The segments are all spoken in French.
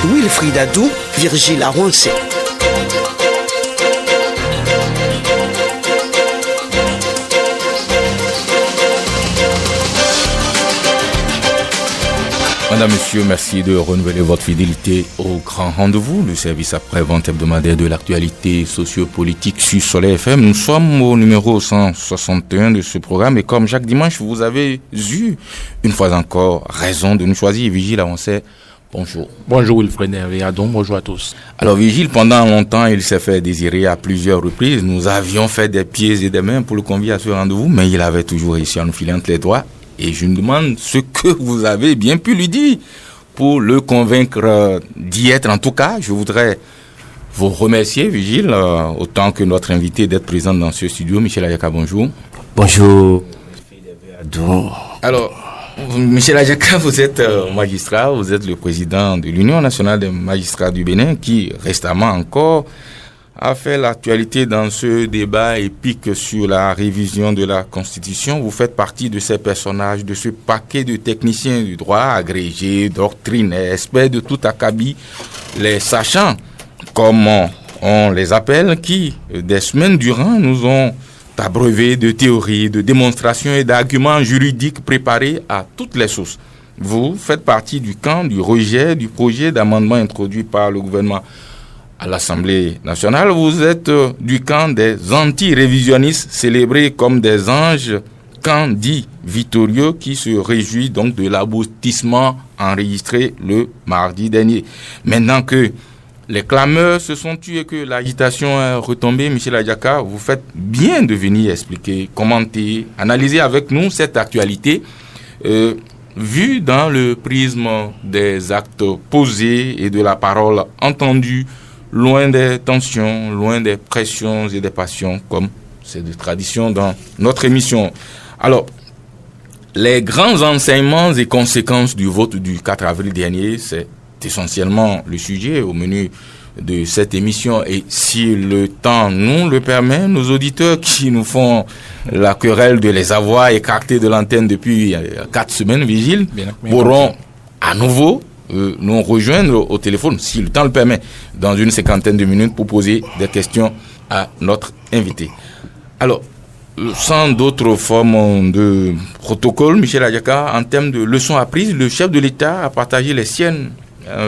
Wilfried Adou, Virgile Arouansé. Madame, Monsieur, merci de renouveler votre fidélité au grand rendez-vous, le service après-vente hebdomadaire de l'actualité sociopolitique sur Soleil FM. Nous sommes au numéro 161 de ce programme et comme chaque dimanche, vous avez eu une fois encore raison de nous choisir. Virgile Arouansé, bonjour. Bonjour Wilfried Adou, bonjour à tous. Alors Virgile, pendant longtemps, il s'est fait désirer à plusieurs reprises. Nous avions fait des pieds et des mains pour le convier à ce rendez-vous, mais il avait toujours réussi à nous filer entre les doigts. Et je me demande ce que vous avez bien pu lui dire pour le convaincre d'y être. En tout cas, je voudrais vous remercier, Virgile, autant que notre invité d'être présent dans ce studio. Michel Ayaka, bonjour. Bonjour. Alors, Michel Ayaka, vous êtes magistrat, vous êtes le président de l'Union nationale des magistrats du Bénin qui, récemment encore, a fait l'actualité dans ce débat épique sur la révision de la Constitution. Vous faites partie de ces personnages, de ce paquet de techniciens du droit, agrégés, doctrinaires, experts de tout acabit, les sachants, comme on les appelle, qui, des semaines durant, nous ont abreuvés de théories, de démonstrations et d'arguments juridiques préparés à toutes les sauces. Vous faites partie du camp du rejet du projet d'amendement introduit par le gouvernement à l'Assemblée nationale. Vous êtes du camp des anti-révisionnistes célébrés comme des anges, camp dit victorieux qui se réjouit donc de l'aboutissement enregistré le mardi dernier. Maintenant que les clameurs se sont tués et que l'agitation est retombée, Michel Ayaka, vous faites bien de venir expliquer, commenter, analyser avec nous cette actualité vue dans le prisme des actes posés et de la parole entendue, loin des tensions, loin des pressions et des passions, comme c'est de tradition dans notre émission. Alors, les grands enseignements et conséquences du vote du 4 avril dernier, c'est essentiellement le sujet au menu de cette émission. Et si le temps nous le permet, nos auditeurs qui nous font la querelle de les avoir écartés de l'antenne depuis 4 semaines, Virgile, pourront à nouveau nous rejoindre au téléphone, si le temps le permet, dans une cinquantaine de minutes pour poser des questions à notre invité. Alors, sans d'autres formes de protocole, Michel Ayaka, en termes de leçons apprises, le chef de l'État a partagé les siennes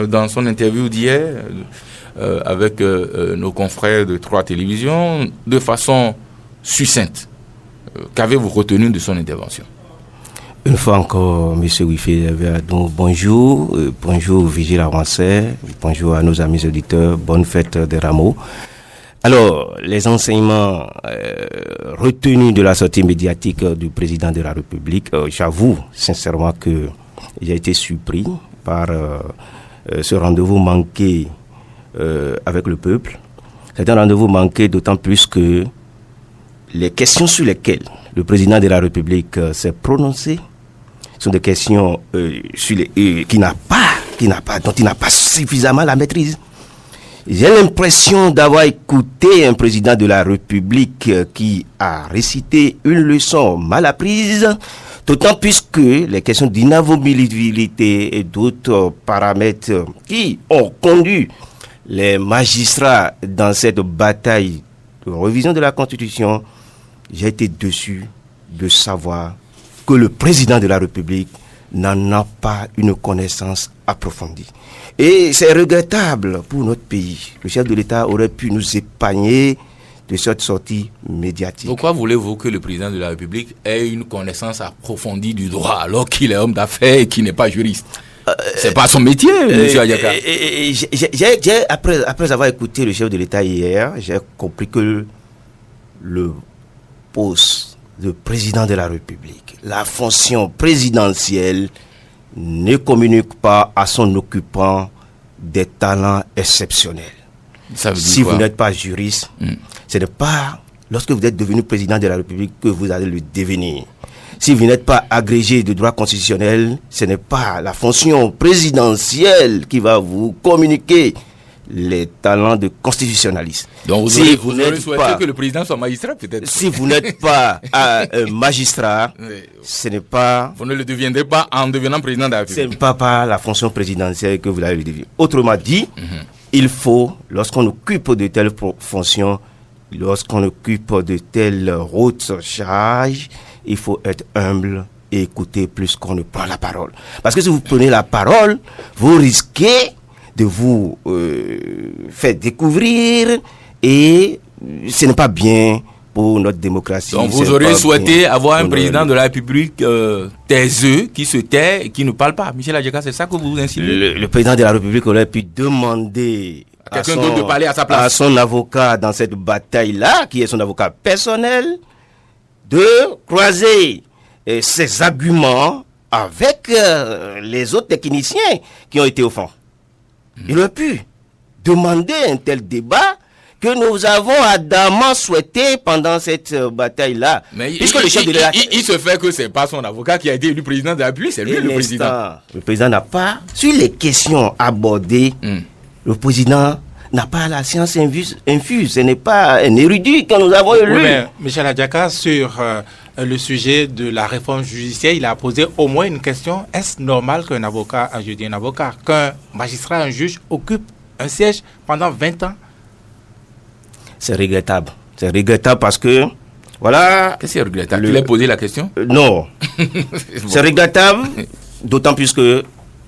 dans son interview d'hier avec nos confrères de 3 télévisions de façon succincte. Qu'avez-vous retenu de son intervention? Une fois encore, M. Wilfried Adou, bonjour. Bonjour Virgile Arouansé. Bonjour à nos amis auditeurs. Bonne fête des Rameaux. Alors, les enseignements retenus de la sortie médiatique du président de la République, j'avoue sincèrement que j'ai été surpris par ce rendez-vous manqué avec le peuple. C'est un rendez-vous manqué d'autant plus que les questions sur lesquelles le président de la République s'est prononcé sont des questions dont il n'a pas suffisamment la maîtrise. J'ai l'impression d'avoir écouté un président de la République qui a récité une leçon mal apprise, d'autant plus que les questions d'inamovibilité et d'autres paramètres qui ont conduit les magistrats dans cette bataille de révision de la Constitution, j'ai été déçu de savoir que le président de la République n'en a pas une connaissance approfondie. Et c'est regrettable pour notre pays. Le chef de l'État aurait pu nous épargner de cette sortie médiatique. Pourquoi voulez-vous que le président de la République ait une connaissance approfondie du droit alors qu'il est homme d'affaires et qu'il n'est pas juriste? C'est pas son métier, M. Ayaka. Après avoir écouté le chef de l'État hier, j'ai compris que le poste de président de la République, la fonction présidentielle, ne communique pas à son occupant des talents exceptionnels. Si vous n'êtes pas juriste, ce n'est pas lorsque vous êtes devenu président de la République que vous allez le devenir. Si vous n'êtes pas agrégé de droit constitutionnel, ce n'est pas la fonction présidentielle qui va vous communiquer les talents de constitutionnaliste. Donc Si vous n'êtes aurez souhaité pas- que le président soit magistrat, peut-être. Si vous n'êtes pas un magistrat, Oui. ce n'est pas Vous ne le deviendrez pas en devenant président de la C'est République. pas par la fonction présidentielle que vous allez le devenir. Autrement dit, il faut, lorsqu'on occupe de telles fonctions, lorsqu'on occupe de telles hautes charges, il faut être humble et écouter plus qu'on ne prend la parole. Parce que si vous prenez la parole, vous risquez de vous faire découvrir et ce n'est pas bien pour notre démocratie. Donc ce vous n'est auriez pas souhaité bien avoir un pour président nos- de la République taiseux, qui se tait et qui ne parle pas. Michel Adjeka, c'est ça que vous insinuez? Le président de la République aurait pu demander À quelqu'un d'autre de parler à sa place. à son avocat dans cette bataille-là, qui est son avocat personnel, de croiser ses arguments avec les autres techniciens qui ont été au fond. Il aurait pu demander un tel débat que nous avons ardemment souhaité pendant cette bataille-là. Mais Puisque le chef de l'État... il se fait que c'est pas son avocat qui a été élu président de la République, c'est lui le président. Le président n'a pas, sur les questions abordées, le président n'a pas la science infuse. Ce n'est pas un érudit que nous avons élu. Oui, mais Michel Adjaka, sur le sujet de la réforme judiciaire, il a posé au moins une question. Est-ce normal qu'un avocat, qu'un magistrat, un juge occupe un siège pendant 20 ans? C'est regrettable. C'est regrettable parce que, voilà... Qu'est-ce qui est regrettable? Tu lui as posé la question? Non. C'est regrettable, d'autant plus que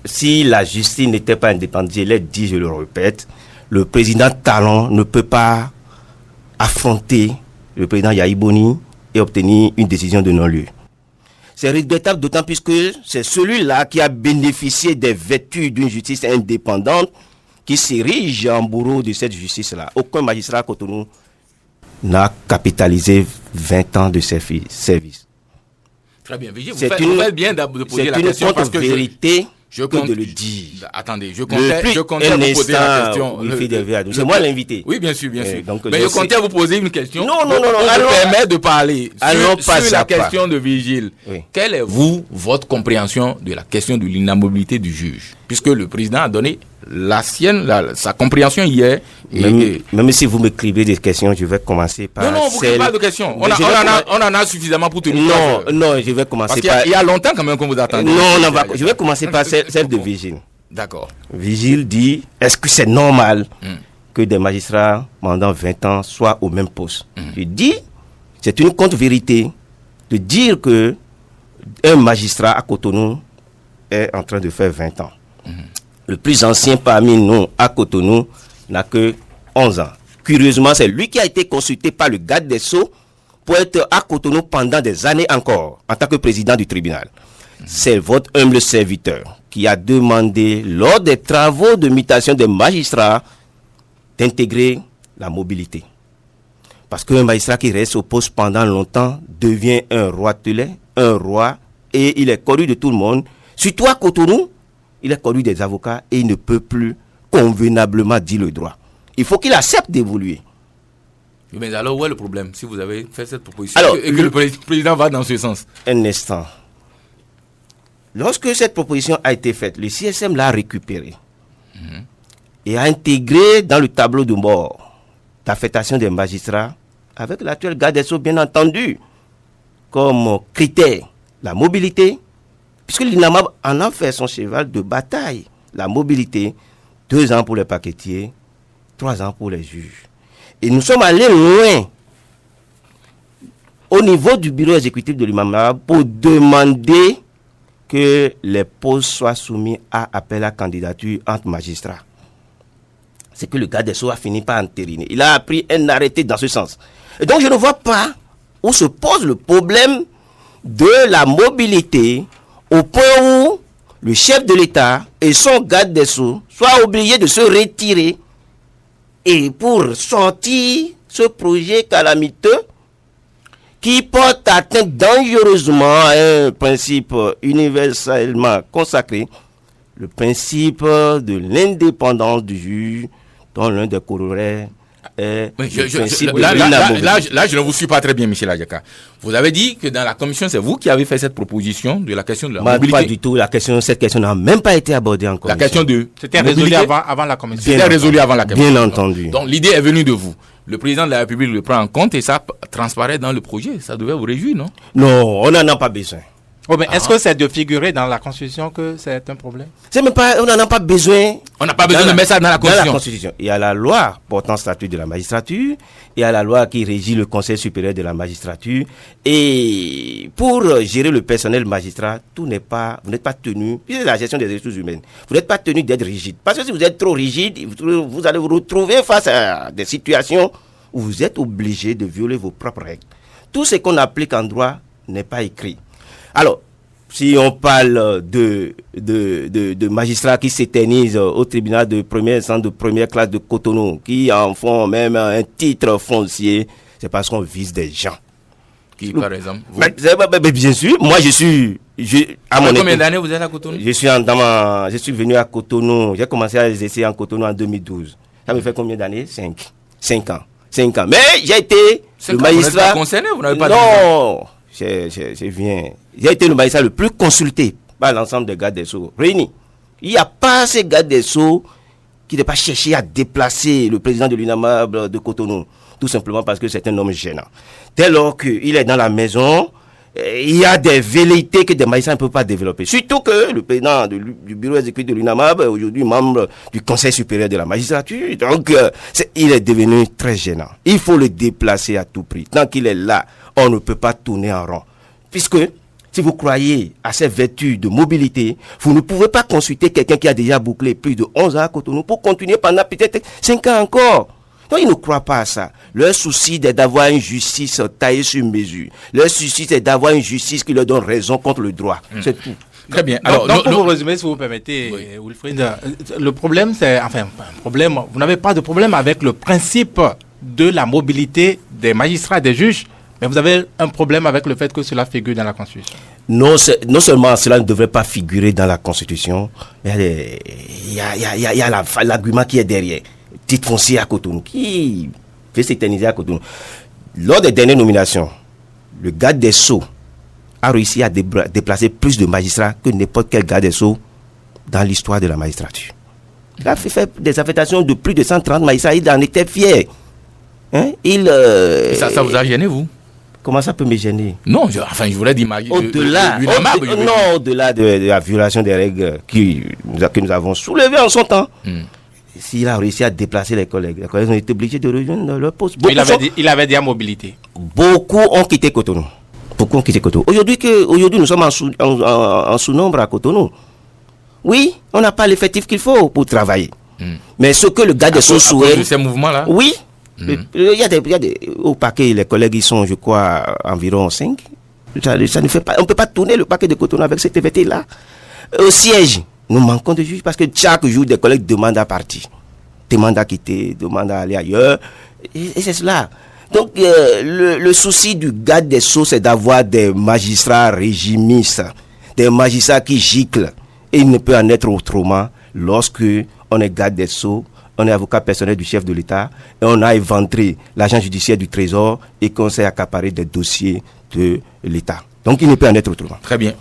si la justice n'était pas indépendante, je l'ai dit, je le répète, le président Talon ne peut pas affronter le président Yahi Boni et obtenir une décision de non-lieu. C'est regrettable d'autant plus que c'est celui-là qui a bénéficié des vertus d'une justice indépendante qui s'érige en bourreau de cette justice-là. Aucun magistrat à Cotonou n'a capitalisé 20 ans de service. Très bien. Vous C'est faites bien de poser la question parce que vérité je que compte de le dire. Attendez, je Depuis comptais un vous poser la instant, question. Wilfried Hervé-Adou, c'est moi l'invité. Oui, bien sûr, bien sûr. donc, Mais je comptais vous poser une question. Non, pour allons- me permettre de parler allons sur pas la ça, question de Vigile. Oui. Quelle est, votre compréhension de la question de l'inamovibilité du juge? Puisque le président a donné la sienne, sa compréhension hier. Même si vous me criblez des questions, je vais commencer par Non, vous ne pas de questions. On en a suffisamment pour tenir. Non, je vais commencer Parce qu'il y a longtemps quand même qu'on vous attendait. je vais commencer par celle de Vigile. D'accord. Vigile dit, est-ce que c'est normal que des magistrats pendant 20 ans soient au même poste? Je dis, c'est une contre-vérité de dire que un magistrat à Cotonou est en train de faire 20 ans. Le plus ancien parmi nous à Cotonou n'a que 11 ans. Curieusement, c'est lui qui a été consulté par le garde des Sceaux pour être à Cotonou pendant des années encore, en tant que président du tribunal. C'est votre humble serviteur qui a demandé, lors des travaux de mutation des magistrats, d'intégrer la mobilité. Parce qu'un magistrat qui reste au poste pendant longtemps devient un roi telé, un roi, et il est connu de tout le monde. Surtout à Cotonou, il est connu des avocats et il ne peut plus convenablement dire le droit. Il faut qu'il accepte d'évoluer. Mais alors, où est le problème si vous avez fait cette proposition Alors, et que le président va dans ce sens? Un instant. Lorsque cette proposition a été faite, le CSM l'a récupérée et a intégré dans le tableau de bord d'affectation des magistrats, avec l'actuel garde des Sceaux, bien entendu, comme critère la mobilité, puisque l'INAMAB en a fait son cheval de bataille. La mobilité, 2 ans pour les paquetiers, 3 ans pour les juges. Et nous sommes allés loin au niveau du bureau exécutif de l'INAMAB pour demander que les postes soient soumis à appel à candidature entre magistrats. C'est que le garde des Sceaux a fini par entériner. Il a pris un arrêté dans ce sens. Et donc je ne vois pas où se pose le problème de la mobilité au point où le chef de l'État et son garde des Sceaux soient obligés de se retirer et pour sortir ce projet calamiteux qui porte atteinte dangereusement à un principe universellement consacré, le principe de l'indépendance du juge, dont l'un des corollaires est Mais le principe de là, l'inamovibilité. je ne vous suis pas très bien, Michel Adjaka. Vous avez dit que dans la commission, c'est vous qui avez fait cette proposition de la question de la mobilité. Pas du tout. Cette question n'a même pas été abordée en commission. La question de C'était résolu avant la commission. C'était résolu avant la commission. Bien entendu. Donc l'idée est venue de vous. Le président de la République le prend en compte et ça transparaît dans le projet. Ça devait vous réjouir, non? Non, on n'en a pas besoin. Oh, mais est-ce que c'est de figurer dans la Constitution que c'est un problème? C'est même pas, on n'en a pas besoin. On n'a pas besoin de mettre ça dans la Constitution. Il y a la loi portant statut de la magistrature, il y a la loi qui régit le Conseil supérieur de la magistrature. Et pour gérer le personnel magistrat, vous n'êtes pas tenu, c'est la gestion des ressources humaines, vous n'êtes pas tenu d'être rigide. Parce que si vous êtes trop rigide, vous allez vous retrouver face à des situations où vous êtes obligé de violer vos propres règles. Tout ce qu'on applique en droit n'est pas écrit. Alors, si on parle de magistrats qui s'éternisent au tribunal de première instance de première classe de Cotonou, qui en font même un titre foncier, c'est parce qu'on vise des gens. Qui, par exemple Bien sûr, moi combien d'années vous êtes à Cotonou? Je suis venu à Cotonou, j'ai commencé à exercer en Cotonou en 2012. Ça me fait combien d'années? 5 ans. Mais j'ai été le magistrat... Vous n'êtes pas concerné, vous n'avez pas Non, c'est bien. J'ai été le magistrat le plus consulté par l'ensemble des gardes des Sceaux réunis. Il n'y a pas ces gardes des Sceaux qui n'aient pas cherché à déplacer le président de l'UNAMAB de Cotonou, tout simplement parce que c'est un homme gênant. Dès lors qu'il est dans la maison, il y a des velléités que des magistrats ne peuvent pas développer. Surtout que le président du bureau exécutif de l'UNAMAB est aujourd'hui membre du Conseil supérieur de la magistrature. Donc, il est devenu très gênant. Il faut le déplacer à tout prix. Tant qu'il est là, on ne peut pas tourner en rond. Puisque, si vous croyez à ces vertus de mobilité, vous ne pouvez pas consulter quelqu'un qui a déjà bouclé plus de 11 ans à Cotonou pour continuer pendant peut-être 5 ans encore. Donc, ils ne croient pas à ça. Leur souci est d'avoir une justice taillée sur mesure. Leur souci est d'avoir une justice qui leur donne raison contre le droit. C'est tout. Très bien. Alors, donc, pour vous résumer, si vous permettez, oui. Wilfried, le problème, c'est... Enfin, un problème... Vous n'avez pas de problème avec le principe de la mobilité des magistrats et des juges, mais vous avez un problème avec le fait que cela figure dans la Constitution. Non seulement cela ne devrait pas figurer dans la Constitution, il y a l'argument qui est derrière. Titre foncier à Cotonou, qui fait s'éterniser à Cotonou. Lors des dernières nominations, le garde des Sceaux a réussi à déplacer plus de magistrats que n'importe quel garde des Sceaux dans l'histoire de la magistrature. Il a fait des affectations de plus de 130 magistrats, il en était fier. Hein? Ça vous a gêné, vous? Comment ça peut me gêner? Non, je voulais dire au-delà de la violation des règles que nous avons soulevées en son temps. S'il a réussi à déplacer les collègues ont été obligés de rejoindre leur poste. Il avait dit à mobilité. Beaucoup ont quitté Cotonou. Aujourd'hui, nous sommes en sous-nombre à Cotonou. Oui, on n'a pas l'effectif qu'il faut pour travailler. Mais ce que le garde des Sceaux souhaite... ces mouvements-là? Oui. Il y a des au paquet, les collègues, ils sont, je crois, environ 5. Ça ne fait pas, on ne peut pas tourner le paquet de Cotonou avec cet effectif-là. Au siège, nous manquons de juges parce que chaque jour, des collègues demandent à partir, demandent à quitter, demandent à aller ailleurs. Et c'est cela. Donc, le souci du garde des Sceaux, c'est d'avoir des magistrats régimistes, des magistrats qui giclent. Et il ne peut en être autrement lorsque on est garde des Sceaux, on est avocat personnel du chef de l'État et on a éventré l'agent judiciaire du Trésor et qu'on s'est accaparé des dossiers de l'État. Donc il ne peut en être autrement. Très bien.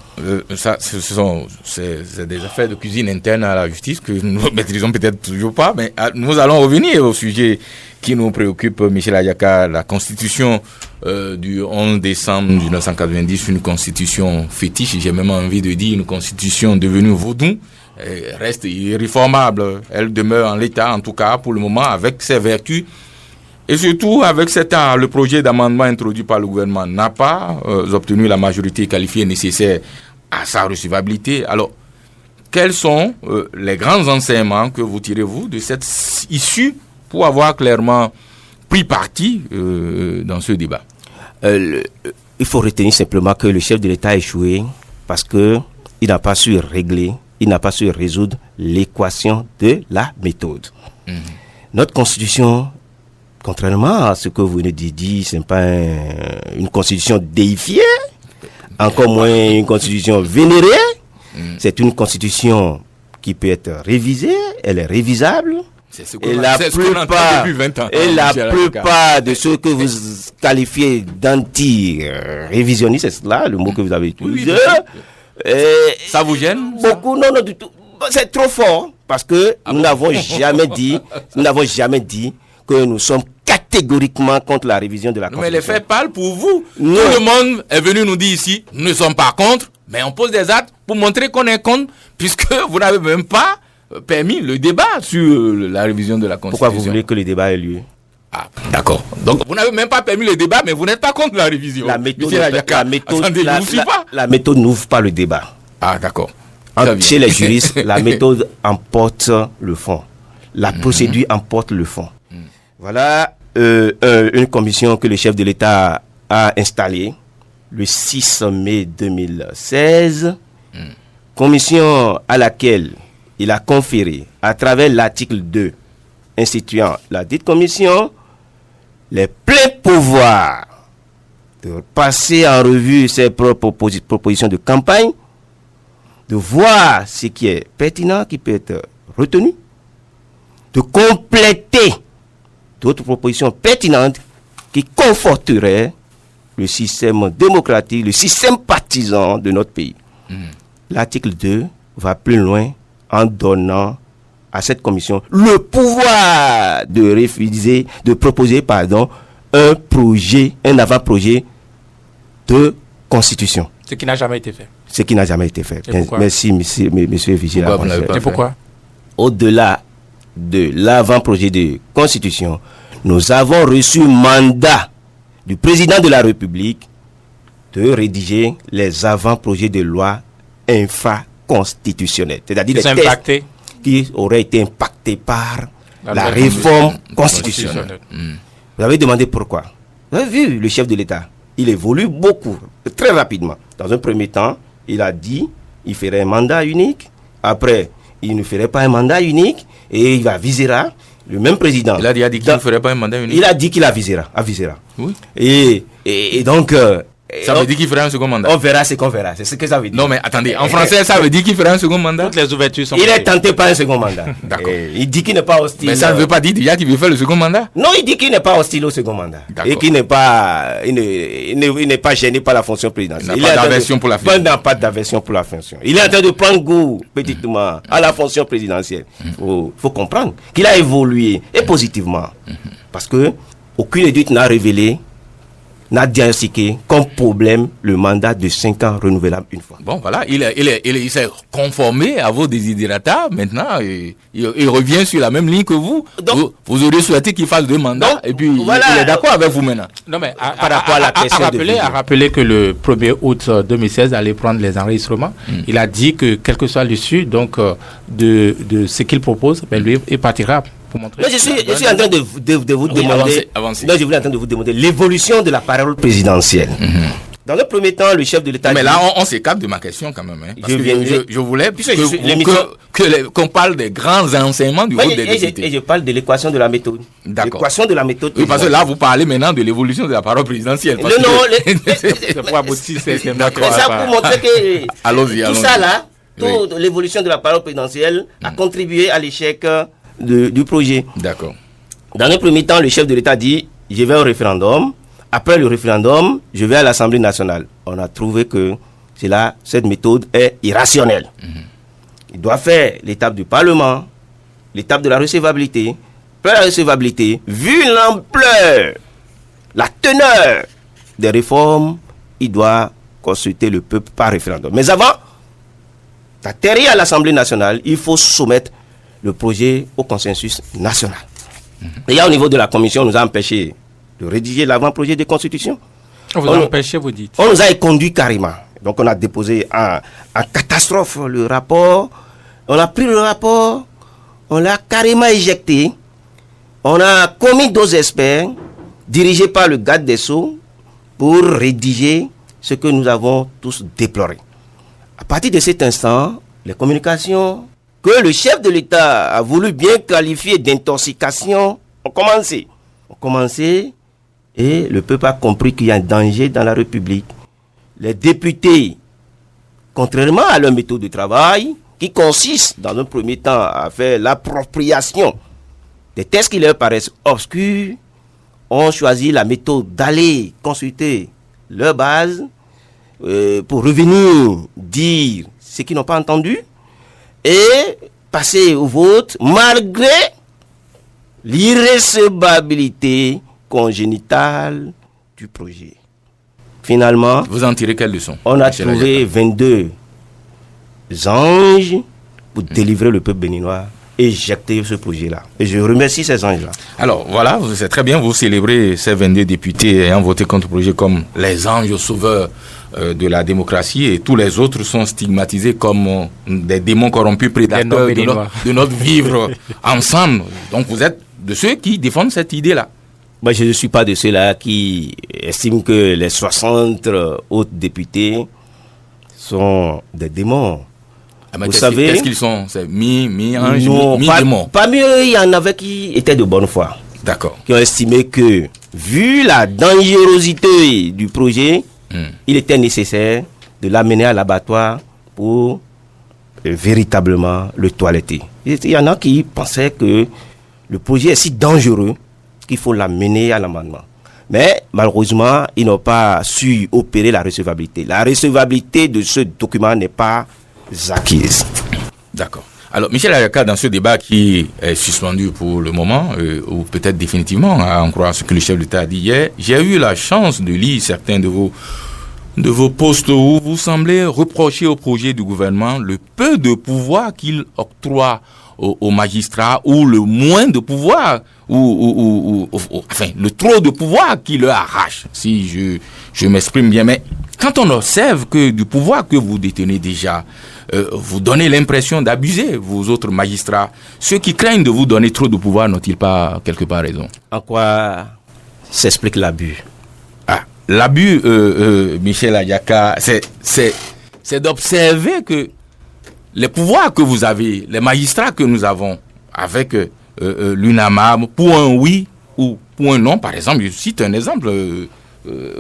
C'est des affaires de cuisine interne à la justice que nous ne maîtrisons peut-être toujours pas, mais nous allons revenir au sujet qui nous préoccupe, Michel Adjaka, la constitution du 11 décembre 1990, une constitution fétiche, j'ai même envie de dire une constitution devenue vaudou. Elle reste irréformable, elle demeure en l'état, en tout cas pour le moment, avec ses vertus. Et surtout, avec le projet d'amendement introduit par le gouvernement n'a pas obtenu la majorité qualifiée nécessaire à sa recevabilité. Alors, quels sont les grands enseignements que vous tirez-vous de cette issue pour avoir clairement pris parti dans ce débat? Il faut retenir simplement que le chef de l'État a échoué parce qu'il n'a pas su régler, il n'a pas su résoudre l'équation de la méthode. Notre constitution, contrairement à ce que vous venez de dire, ce n'est pas une constitution déifiée, encore moins une constitution vénérée. C'est une constitution qui peut être révisée, elle est révisable. C'est ce qu'on entend depuis 20 ans. Et la plupart de ceux que vous qualifiez d'anti-révisionnistes, c'est là le mot que vous avez utilisé. Ça vous gêne? Beaucoup, non, du tout. C'est trop fort parce que nous n'avons jamais dit que nous sommes catégoriquement contre la révision de la Constitution. Mais les faits parlent pour vous. Non. Tout le monde est venu nous dire ici, nous ne sommes pas contre, mais on pose des actes pour montrer qu'on est contre, puisque vous n'avez même pas permis le débat sur la révision de la Constitution. Pourquoi vous voulez que le débat ait lieu? Ah, d'accord. Donc, vous n'avez même pas permis le débat, mais vous n'êtes pas contre la révision. La méthode n'ouvre pas le débat. Ah, d'accord. Chez les juristes, la méthode emporte le fond. La procédure emporte le fond. Voilà une commission que le chef de l'État a installée le 6 mai 2016. Commission à laquelle il a conféré, à travers l'article 2, instituant la dite commission, les pleins pouvoirs de passer en revue ses propres propositions de campagne, de voir ce qui est pertinent, qui peut être retenu, de compléter d'autres propositions pertinentes qui conforteraient le système démocratique, le système partisan de notre pays. L'article 2 va plus loin en donnant à cette commission le pouvoir de proposer un avant-projet de constitution. Ce qui n'a jamais été fait. Merci, monsieur Vigile. Et pourquoi? Au-delà de l'avant-projet de constitution, nous avons reçu mandat du président de la République de rédiger les avant-projets de loi infraconstitutionnels. C'est-à-dire des textes qui auraient été impactés par la réforme constitutionnelle. Vous avez demandé pourquoi. Vous avez vu le chef de l'État. Il évolue beaucoup, très rapidement. Dans un premier temps, il a dit qu'il ferait un mandat unique. Après, il ne ferait pas un mandat unique et il avisera le même président. Il a dit qu'il ne ferait pas un mandat unique. Il a dit qu'il avisera. Oui. Et donc... ça veut dire qu'il fera un second mandat. On verra ce qu'on verra. C'est ce que ça veut dire. Non, mais attendez. En français, ça veut dire qu'il fera un second mandat. Toutes les ouvertures sont... Il est tenté par un second mandat. D'accord. Il dit qu'il n'est pas hostile. Mais ça ne veut pas dire déjà qu'il veut faire le second mandat. Non, il dit qu'il n'est pas hostile au second mandat. D'accord. Et qu'il n'est pas... Il n'est pas gêné par la fonction présidentielle. Il n'a pas d'aversion pour la fonction. Il n'a pas d'aversion pour la fonction. Il est en train de prendre goût, petitement, à la fonction présidentielle. Il faut comprendre qu'il a évolué, et positivement. Parce que aucune étude n'a révélé, n'a diagnostiqué comme problème le mandat de 5 ans renouvelable une fois. Bon, voilà, il s'est conformé à vos desiderata. Maintenant, il revient sur la même ligne que vous. Donc, vous aurez souhaité qu'il fasse 2 mandats, et puis voilà, il est d'accord avec vous maintenant. Non, mais par rapport à la question à rappeler que le 1er août 2016 allait prendre les enregistrements. Il a dit que quel que soit l'issue donc de ce qu'il propose, lui, il partira. Non, je suis en train de vous demander. Avancez. Non, je voulais en train de vous demander l'évolution de la parole présidentielle. Dans le premier temps, le chef de l'État. Mais là, on s'écarte de ma question quand même. Hein, parce je voulais qu'on parle des grands enseignements du vote des députés. Et je parle de l'équation de la méthode. D'accord. L'équation de la méthode. Oui, parce que là, vous parlez maintenant de l'évolution de la parole présidentielle. C'est pour aboutir. D'accord. Ça pour montrer que allons-y. Tout ça là, toute l'évolution de la parole présidentielle a contribué à l'échec du projet. D'accord. Dans le premier temps, le chef de l'État dit je vais au référendum. Après le référendum, je vais à l'Assemblée nationale. On a trouvé que cette méthode est irrationnelle. Il doit faire l'étape du Parlement, l'étape de la recevabilité. Après la recevabilité, vu l'ampleur, la teneur des réformes, il doit consulter le peuple par référendum. Mais avant d'atterrir à l'Assemblée nationale, il faut soumettre le projet au consensus national. Et là, au niveau de la commission, on nous a empêché de rédiger l'avant-projet de constitution. On vous a empêché, vous dites. On nous a conduit carrément. Donc, on a déposé en catastrophe le rapport. On a pris le rapport, on l'a carrément éjecté. On a commis 2 experts dirigés par le garde des Sceaux pour rédiger ce que nous avons tous déploré. À partir de cet instant, les communications que le chef de l'État a voulu bien qualifier d'intoxication ont commencé et le peuple a compris qu'il y a un danger dans la République. Les députés, contrairement à leur méthode de travail, qui consiste dans un premier temps à faire l'appropriation des textes qui leur paraissent obscurs ont choisi la méthode d'aller consulter leur base pour revenir dire ce qu'ils n'ont pas entendu et passer au vote malgré l'irrecevabilité congénitale du projet. Finalement, vous en tirez quelle leçon? On a trouvé 22 anges pour délivrer le peuple béninois, éjecter ce projet-là. Et je remercie ces anges-là. Alors voilà, c'est très bien, vous célébrez ces 22 députés ayant voté contre le projet comme les anges sauveurs de la démocratie, et tous les autres sont stigmatisés comme des démons corrompus prédateurs de notre vivre ensemble. Donc vous êtes de ceux qui défendent cette idée-là. Moi, je ne suis pas de ceux-là qui estiment que les 60 autres députés sont des démons. Vous savez, qu'est-ce qu'ils sont? C'est mi-ange, mi-démon. Parmi eux, il y en avait qui étaient de bonne foi. D'accord. Qui ont estimé que, vu la dangerosité du projet, il était nécessaire de l'amener à l'abattoir pour véritablement le toiletter. Il y en a qui pensaient que le projet est si dangereux qu'il faut l'amener à l'amendement. Mais malheureusement, ils n'ont pas su opérer la recevabilité. La recevabilité de ce document n'est pas acquise. D'accord. Alors, Michel Ayaka, dans ce débat qui est suspendu pour le moment, ou peut-être définitivement, à en croire ce que le chef de l'État a dit hier, j'ai eu la chance de lire certains de vos posts où vous semblez reprocher au projet du gouvernement le peu de pouvoir qu'il octroie aux magistrats, ou le moins de pouvoir, enfin, le trop de pouvoir qu'il leur arrache, si je m'exprime bien. Mais quand on observe que du pouvoir que vous détenez déjà, vous donnez l'impression d'abuser vos autres magistrats, ceux qui craignent de vous donner trop de pouvoir n'ont-ils pas quelque part raison? En quoi s'explique l'abus? L'abus, Michel Ayaka, c'est d'observer que les pouvoirs que vous avez, les magistrats que nous avons avec l'UNAMAB, pour un oui ou pour un non, par exemple, je cite un exemple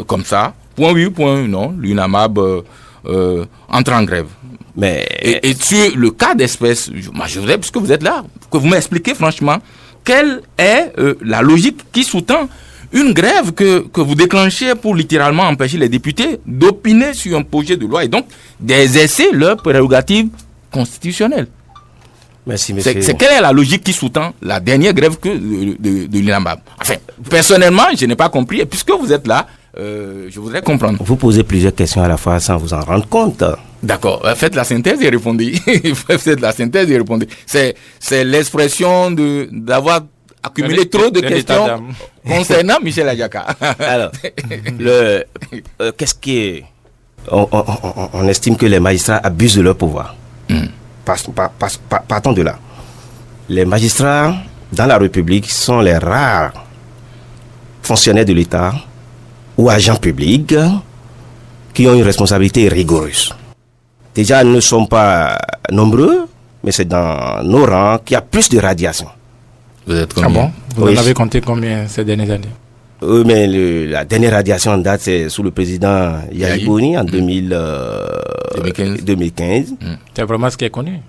comme ça, pour un oui ou pour un non, l'UNAMAB entre en grève. Mais... Et sur le cas d'espèce, je voudrais, puisque vous êtes là, que vous m'expliquez franchement, quelle est la logique qui sous-tend une grève que vous déclenchez pour littéralement empêcher les députés d'opiner sur un projet de loi et donc d'exercer leurs prérogatives constitutionnelles. Merci, monsieur. C'est quelle est la logique qui sous-tend la dernière grève de l'INAMAB? Enfin, personnellement, je n'ai pas compris. Et puisque vous êtes là, je voudrais comprendre. Vous posez plusieurs questions à la fois sans vous en rendre compte. D'accord. Faites la synthèse et répondez. Faites la synthèse et répondez. C'est l'expression d'avoir accumulé trop de questions concernant Michel Ayaka. Alors, qu'est-ce qui est... On estime que les magistrats abusent de leur pouvoir. Partons de là. Les magistrats dans la République sont les rares fonctionnaires de l'État ou agents publics qui ont une responsabilité rigoureuse. Déjà, nous ne sommes pas nombreux, mais c'est dans nos rangs qu'il y a plus de radiation. Vous êtes combien? Ah bon? Vous en avez compté combien ces dernières années? Oui, mais la dernière radiation en date, c'est sous le président Yahya Boni en 2015. C'est vraiment ce qui est connu.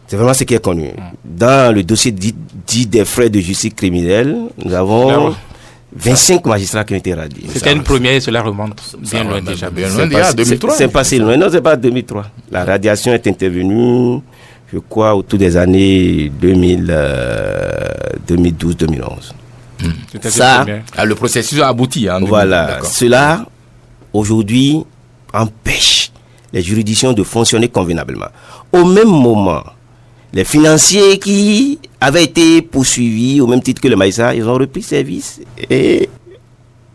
C'est vraiment ce qui est connu. Dans le dossier dit des frais de justice criminelle, nous avons 25 magistrats qui ont été radiés. C'était une première et cela remonte bien loin déjà. Bien loin déjà, 2003. C'est pas si loin. Non, c'est pas 2003. La radiation est intervenue, je crois, autour des années 2012-2011. Ça, le processus a abouti. Voilà. Cela, aujourd'hui, empêche les juridictions de fonctionner convenablement. Au même moment, les financiers qui avaient été poursuivis au même titre que les magistrats, ils ont repris service et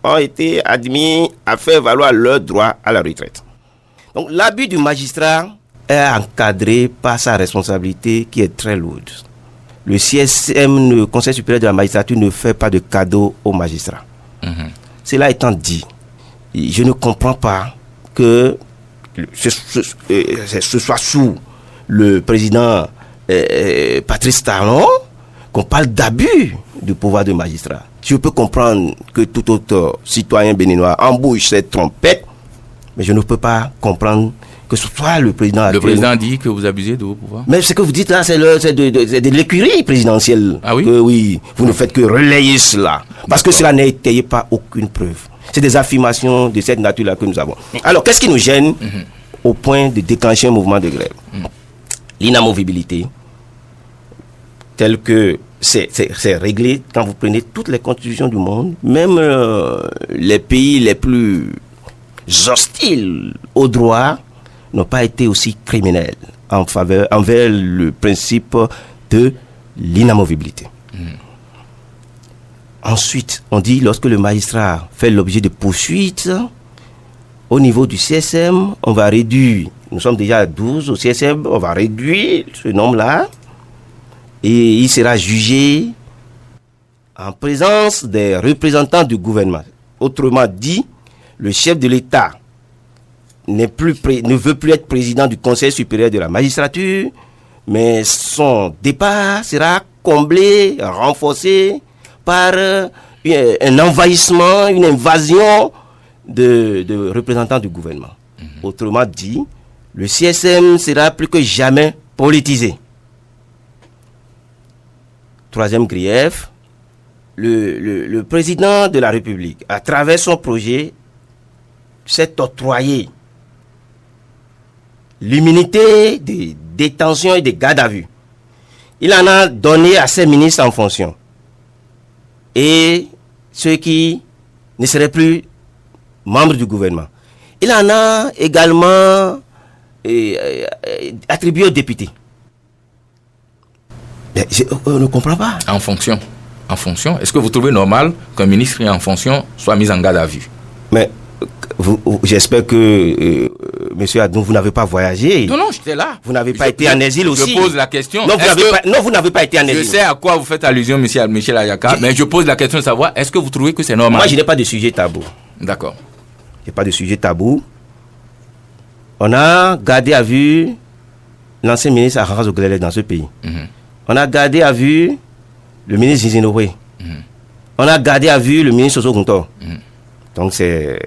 ont été admis à faire valoir leur droit à la retraite. Donc, l'abus du magistrat est encadré par sa responsabilité qui est très lourde. Le CSM, le Conseil supérieur de la magistrature, ne fait pas de cadeau aux magistrats. Cela étant dit, je ne comprends pas que ce soit sous le président Patrice Talon qu'on parle d'abus du pouvoir de magistrat. Je peux comprendre que tout autre citoyen béninois embouche cette trompette, mais je ne peux pas comprendre que ce soit le président Le président dit que vous abusez de vos pouvoirs. Mais ce que vous dites là, c'est de l'écurie présidentielle. Ah oui? Que, oui, vous ne faites que relayer cela. Parce que cela n'est étayé par aucune preuve. C'est des affirmations de cette nature-là que nous avons. Alors, qu'est-ce qui nous gêne au point de déclencher un mouvement de grève? L'inamovibilité, tel que c'est réglé quand vous prenez toutes les constitutions du monde, même les pays les plus hostiles au droit n'ont pas été aussi criminels envers le principe de l'inamovibilité. Ensuite, on dit lorsque le magistrat fait l'objet de poursuites, au niveau du CSM, on va réduire, nous sommes déjà à 12 au CSM, on va réduire ce nombre-là et il sera jugé en présence des représentants du gouvernement. Autrement dit, le chef de l'État ne veut plus être président du Conseil supérieur de la magistrature, mais son départ sera comblé, renforcé par un envahissement, une invasion de représentants du gouvernement. Autrement dit, le CSM sera plus que jamais politisé. Troisième grief, le président de la République, à travers son projet, s'est octroyé l'immunité des détentions et des gardes à vue. Il en a donné à ses ministres en fonction. Et ceux qui ne seraient plus membres du gouvernement. Il en a également attribué aux députés. Mais on ne comprend pas. En fonction. Est-ce que vous trouvez normal qu'un ministre en fonction soit mis en garde à vue? Mais j'espère que, monsieur Adnou, vous n'avez pas voyagé. Non, j'étais là. Vous n'avez pas été en exil aussi. Je pose la question. Non, vous n'avez pas été en exil. Je sais à quoi vous faites allusion, monsieur Michel Ayaka, mais je pose la question de savoir, est-ce que vous trouvez que c'est normal? Moi, je n'ai pas de sujet tabou. D'accord. Je n'ai pas de sujet tabou. On a gardé à vue l'ancien ministre Arras Oglele dans ce pays. On a gardé à vue le ministre Zizinowe. On a gardé à vue le ministre Soso Guntor. Donc c'est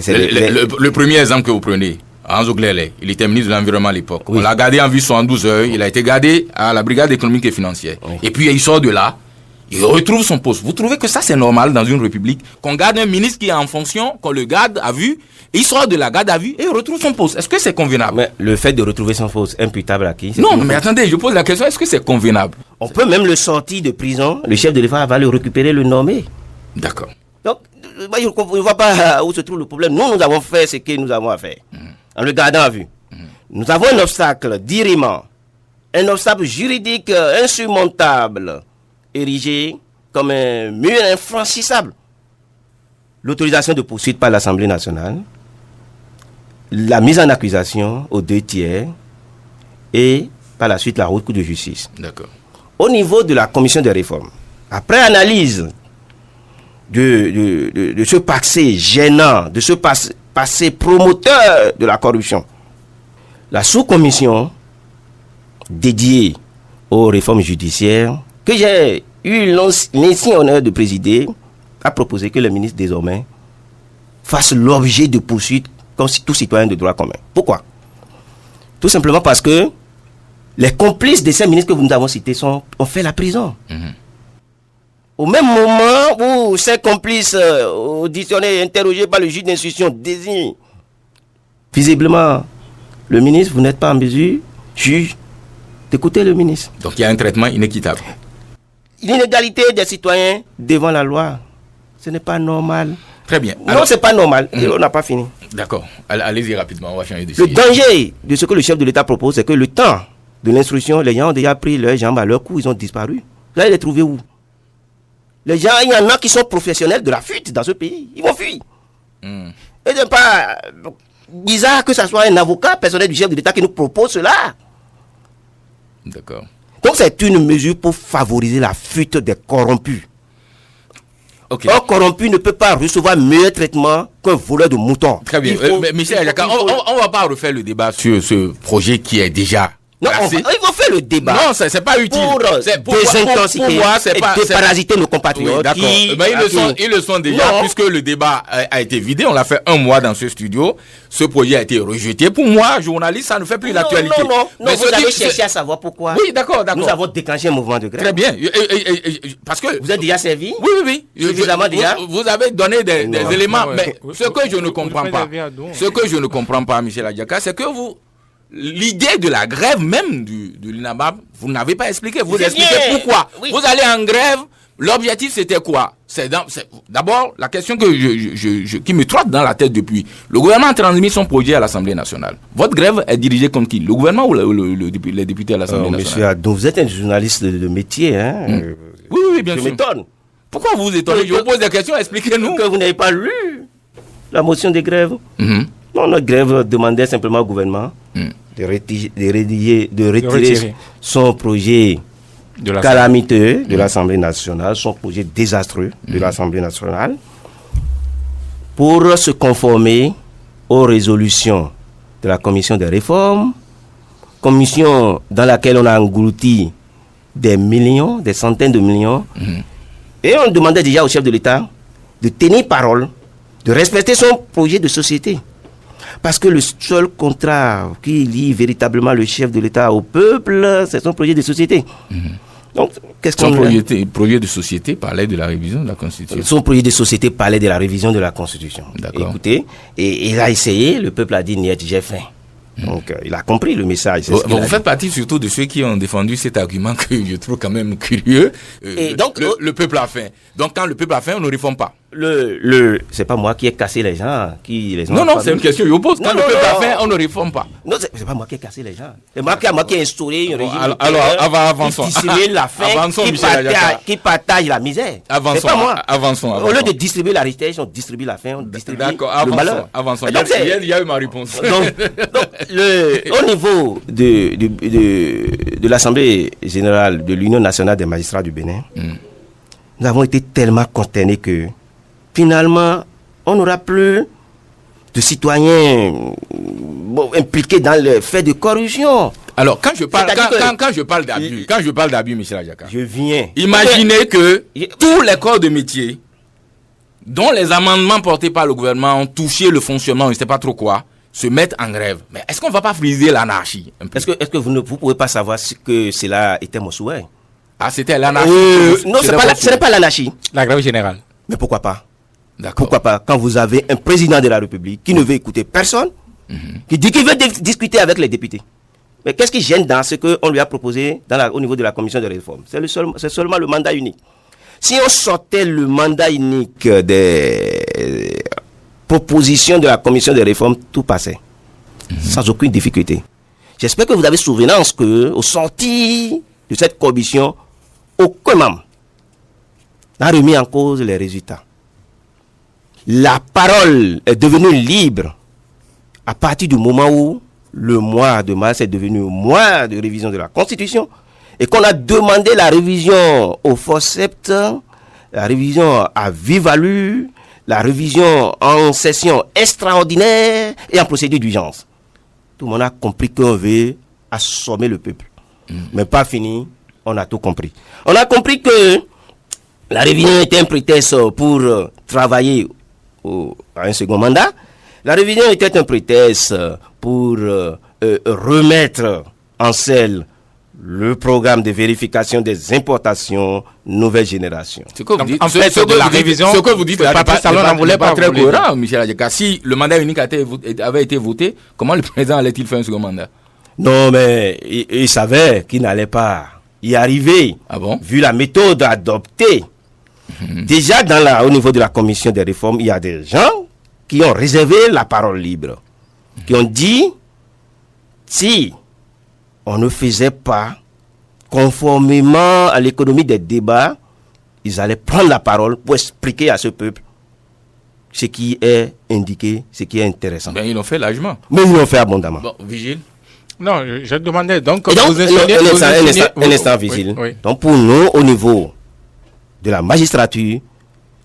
le premier exemple que vous prenez, Hans Oglele, il était ministre de l'Environnement à l'époque. Oui. On l'a gardé en vue 72 heures, il a été gardé à la brigade économique et financière. Oui. Et puis il sort de là, il retrouve son poste. Vous trouvez que ça c'est normal dans une république qu'on garde un ministre qui est en fonction, qu'on le garde à vue, et il sort de la garde à vue et il retrouve son poste? Est-ce que c'est convenable? Mais le fait de retrouver son poste imputable à qui? Non, mais attendez, je pose la question, est-ce que c'est convenable? On peut même le sortir de prison, le chef de l'État va le récupérer, le nommer. D'accord. Donc, moi, je ne vois pas où se trouve le problème. Nous avons fait ce que nous avons à faire, en le gardant à vue. Nous avons un obstacle d'irriment, un obstacle juridique insurmontable, érigé comme un mur infranchissable. L'autorisation de poursuite par l'Assemblée nationale, la mise en accusation aux 2 tiers et par la suite la haute cour de justice. D'accord. Au niveau de la commission des réformes, après analyse de ce passé gênant, de ce passé promoteur de la corruption, la sous-commission dédiée aux réformes judiciaires, que j'ai eu l'insigne honneur de présider, a proposé que le ministre désormais fasse l'objet de poursuites comme tout citoyen de droit commun. Pourquoi? Tout simplement parce que les complices de ces ministres que nous avons cités ont fait la prison. Au même moment où ces complices auditionnés et interrogés par le juge d'instruction désignent, visiblement, le ministre, vous n'êtes pas en mesure, juge, d'écouter le ministre. Donc il y a un traitement inéquitable. L'inégalité des citoyens devant la loi, ce n'est pas normal. Très bien. Alors, non, c'est pas normal. Et on n'a pas fini. D'accord. Allez-y rapidement, on va changer de sujet. Le danger de ce que le chef de l'État propose, c'est que le temps de l'instruction, les gens ont déjà pris leurs jambes à leur cou, ils ont disparu. Là, ils les trouvent où? Les gens, il y en a qui sont professionnels de la fuite dans ce pays. Ils vont fuir. Et c'est pas bizarre que ce soit un avocat personnel du chef de l'État qui nous propose cela. D'accord. Donc c'est une mesure pour favoriser la fuite des corrompus. Okay. Un corrompu ne peut pas recevoir meilleur traitement qu'un voleur de moutons. Très bien. Michel Ayaka, on ne va pas refaire le débat sur ce projet qui est déjà Non, ils vont faire le débat. Non, c'est pas utile. Pour désintoxiquer et déparasiter nos compatriotes. Oui, d'accord. Ils le sont déjà, puisque le débat a été vidé. On l'a fait 1 mois dans ce studio. Ce projet a été rejeté. Pour moi, journaliste, ça ne fait plus l'actualité. Non, vous avez cherché à savoir pourquoi. Oui, d'accord. Nous avons déclenché un mouvement de grève. Très bien. Parce que vous êtes déjà servi. Oui. Suffisamment déjà. Vous avez donné des éléments. Mais ce que je ne comprends pas, Michel Adjaka, c'est que l'idée de la grève même de l'INABAB, vous n'avez pas expliqué. Vous expliquez pourquoi. Oui. Vous allez en grève. L'objectif, c'était quoi? C'est d'abord la question qui me trotte dans la tête depuis. Le gouvernement a transmis son projet à l'Assemblée nationale. Votre grève est dirigée contre qui? Le gouvernement ou les députés à l'Assemblée nationale? Monsieur Adou, vous êtes un journaliste de métier. Hein? Oui, bien sûr. Je m'étonne. Pourquoi vous vous étonnez? Je vous pose des questions, expliquez-nous. Que vous n'avez pas lu la motion de grève. Non, notre grève demandait simplement au gouvernement de retirer son projet calamiteux de l'Assemblée nationale, son projet désastreux de l'Assemblée nationale, pour se conformer aux résolutions de la commission des réformes, commission dans laquelle on a englouti des millions, des centaines de millions, et on demandait déjà au chef de l'État de tenir parole, de respecter son projet de société. Parce que le seul contrat qui lie véritablement le chef de l'État au peuple, c'est son projet de société. Donc, qu'est-ce qu'on projet de société parlait de la révision de la Constitution. Son projet de société parlait de la révision de la Constitution. D'accord. Écoutez, et il a essayé, le peuple a dit, niet, j'ai faim. Donc, il a compris le message. Vous faites partie surtout de ceux qui ont défendu cet argument que je trouve quand même curieux. Et donc, le peuple a faim. Donc, quand le peuple a faim, on ne réforme pas. C'est pas moi qui ai cassé les gens. Non, c'est une question que je pose. Quand le peuple a faim, on ne réforme pas. Non, c'est pas moi qui ai cassé les gens. C'est moi qui ai instauré un régime avançons. Qui distribue la faim, qui partage la misère. Avançons. C'est pas moi. Avançons. Au lieu de distribuer la richesse, on distribue la faim, on distribue le malheur. Avançons. Donc, il y a eu ma réponse. Au niveau de l'Assemblée générale de l'Union nationale des magistrats du Bénin, nous avons été tellement consternés que finalement, on n'aura plus de citoyens impliqués dans le fait de corruption. Alors, quand je parle d'abus, Michel Adjaka, je viens. Imaginez que tous les corps de métier dont les amendements portés par le gouvernement ont touché le fonctionnement, je ne sais pas trop quoi, se mettent en grève. Mais est-ce qu'on ne va pas friser l'anarchie un peu? Est-ce que vous ne pouvez pas savoir que cela était mon souhait? Ah, c'était l'anarchie. Non, ce n'est pas l'anarchie. La grève générale. Mais pourquoi pas? Pourquoi pas? Quand vous avez un président de la République qui ne veut écouter personne, qui dit qu'il veut discuter avec les députés. Mais qu'est-ce qui gêne dans ce qu'on lui a proposé au niveau de la commission de réforme? C'est seulement le mandat unique. Si on sortait le mandat unique des propositions de la commission de réforme, tout passait. Sans aucune difficulté. J'espère que vous avez souvenance qu'au sorti de cette commission, aucun membre n'a remis en cause les résultats. La parole est devenue libre à partir du moment où le mois de mars est devenu un mois de révision de la Constitution et qu'on a demandé la révision au forceps, la révision à vive allure, la révision en session extraordinaire et en procédure d'urgence. Tout le monde a compris qu'on veut assommer le peuple. Mais pas fini, on a tout compris. On a compris que la révision était un prétexte pour travailler à un second mandat. La révision était un prétexte pour remettre en selle le programme de vérification des importations nouvelle génération. Ce que vous dites, en fait, de la révision, ce que vous dites, Patrice Talon n'en voulait pas très cohérent, Michel Adjaka. Si le mandat unique avait été voté, comment le président allait-il faire un second mandat? Non, mais il savait qu'il n'allait pas y arriver. Ah bon? Vu la méthode adoptée. Déjà, au niveau de la commission des réformes, il y a des gens qui ont réservé la parole libre. Qui ont dit, si on ne faisait pas conformément à l'économie des débats, ils allaient prendre la parole pour expliquer à ce peuple ce qui est indiqué, ce qui est intéressant. Ben, ils l'ont fait largement. Mais ils l'ont fait abondamment. Bon, Vigile. Non, je demandais donc... Un instant, Vigile. Oui. Donc pour nous, au niveau de la magistrature,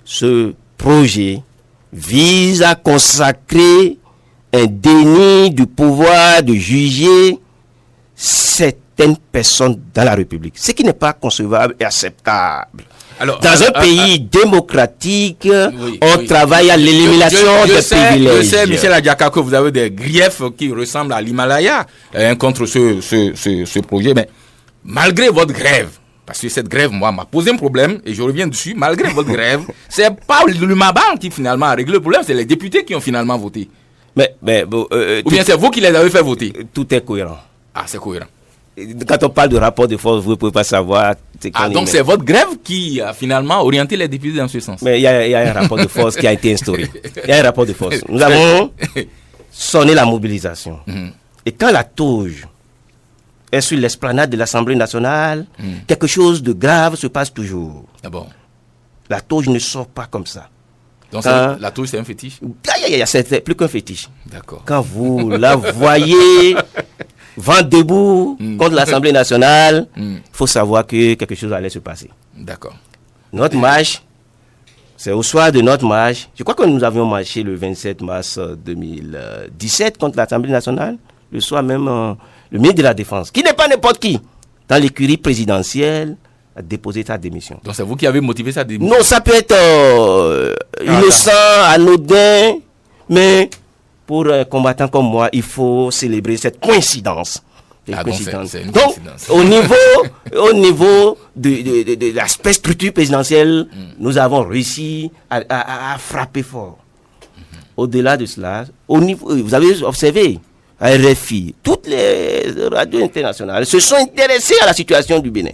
ce projet vise à consacrer un déni du pouvoir de juger certaines personnes dans la République. Ce qui n'est pas concevable et acceptable. Alors, dans un pays démocratique, on travaille à l'élimination des privilèges. Je sais, Michel Adjaka, que vous avez des griefs qui ressemblent à l'Himalaya contre ce projet, mais malgré votre grève, parce que cette grève, moi, m'a posé un problème, et je reviens dessus, malgré votre grève, c'est pas l'UMABAN qui finalement a réglé le problème, c'est les députés qui ont finalement voté. Ou bien c'est vous qui les avez fait voter. Tout est cohérent. Ah, c'est cohérent. Quand on parle de rapport de force, vous ne pouvez pas savoir. Donc c'est votre grève qui a finalement orienté les députés dans ce sens. Mais il y a un rapport de force qui a été instauré. Il y a un rapport de force. Nous avons sonné la mobilisation. Et quand la touche est sur l'esplanade de l'Assemblée nationale, quelque chose de grave se passe toujours. Ah bon? La touche ne sort pas comme ça. Donc la touche, c'est un fétiche? C'est plus qu'un fétiche. D'accord. Quand vous la voyez vent debout contre l'Assemblée nationale, il faut savoir que quelque chose allait se passer. D'accord. Notre marche, c'est au soir de notre marche. Je crois que nous avions marché le 27 mars 2017 contre l'Assemblée nationale. Le soir même, le ministre de la Défense, qui n'est pas n'importe qui, dans l'écurie présidentielle, a déposé sa démission. Donc c'est vous qui avez motivé sa démission? Non, ça peut être innocent, anodin, mais pour un combattant comme moi, il faut célébrer cette coïncidence. Donc, au niveau de l'aspect structure présidentielle, nous avons réussi à frapper fort. Au-delà de cela, vous avez observé, à RFI, toutes les radios internationales se sont intéressées à la situation du Bénin.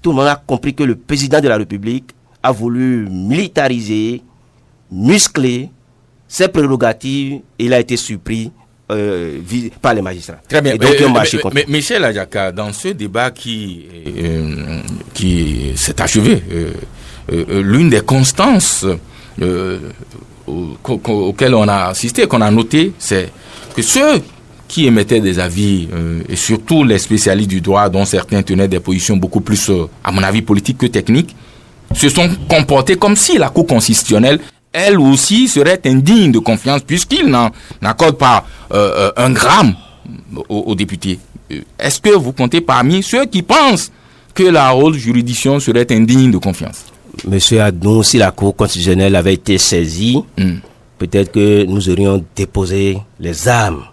Tout le monde a compris que le président de la République a voulu militariser, muscler ses prérogatives, et il a été surpris par les magistrats. Très bien. Et donc, mais Michel Adjaka, dans ce débat qui s'est achevé, l'une des constances auxquelles on a assisté, qu'on a noté, c'est que ceux qui émettaient des avis, et surtout les spécialistes du droit, dont certains tenaient des positions beaucoup plus, à mon avis, politiques que techniques, se sont comportés comme si la Cour constitutionnelle, elle aussi, serait indigne de confiance, puisqu'il n'accorde pas un gramme aux députés. Est-ce que vous comptez parmi ceux qui pensent que la haute juridiction serait indigne de confiance? Monsieur Adon, si la Cour constitutionnelle avait été saisie, peut-être que nous aurions déposé les armes.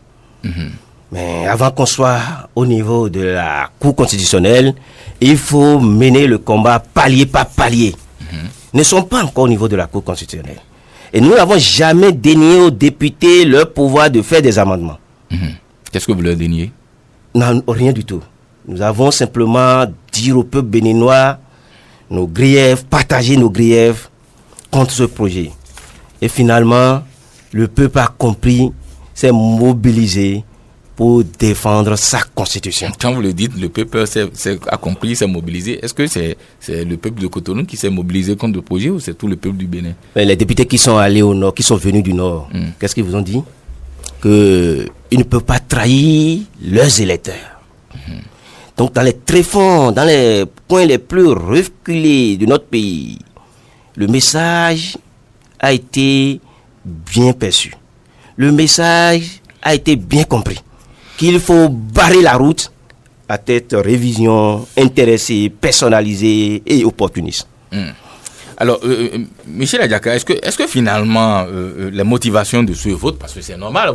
Mais avant qu'on soit au niveau de la Cour constitutionnelle, il faut mener le combat palier par palier. Ne sont pas encore au niveau de la Cour constitutionnelle. Et nous n'avons jamais dénié aux députés leur pouvoir de faire des amendements. Qu'est-ce que vous leur déniez? Non, rien du tout. Nous avons simplement dit au peuple béninois nos griefs, partager nos griefs contre ce projet. Et finalement, le peuple a compris, s'est mobilisé pour défendre sa constitution. Quand vous le dites, le peuple a compris, s'est mobilisé. Est-ce que c'est le peuple de Cotonou qui s'est mobilisé contre le projet, ou c'est tout le peuple du Bénin? Les députés qui sont allés au nord, qui sont venus du nord, qu'est-ce qu'ils vous ont dit? Qu'ils ne peuvent pas trahir leurs électeurs. Donc dans les tréfonds, dans les coins les plus reculés de notre pays, le message a été bien perçu. Le message a été bien compris. Qu'il faut barrer la route à tête révision, intéressée, personnalisée et opportuniste. Alors, Michel Adjaka, est-ce que finalement, les motivations de ce vote, parce que c'est normal,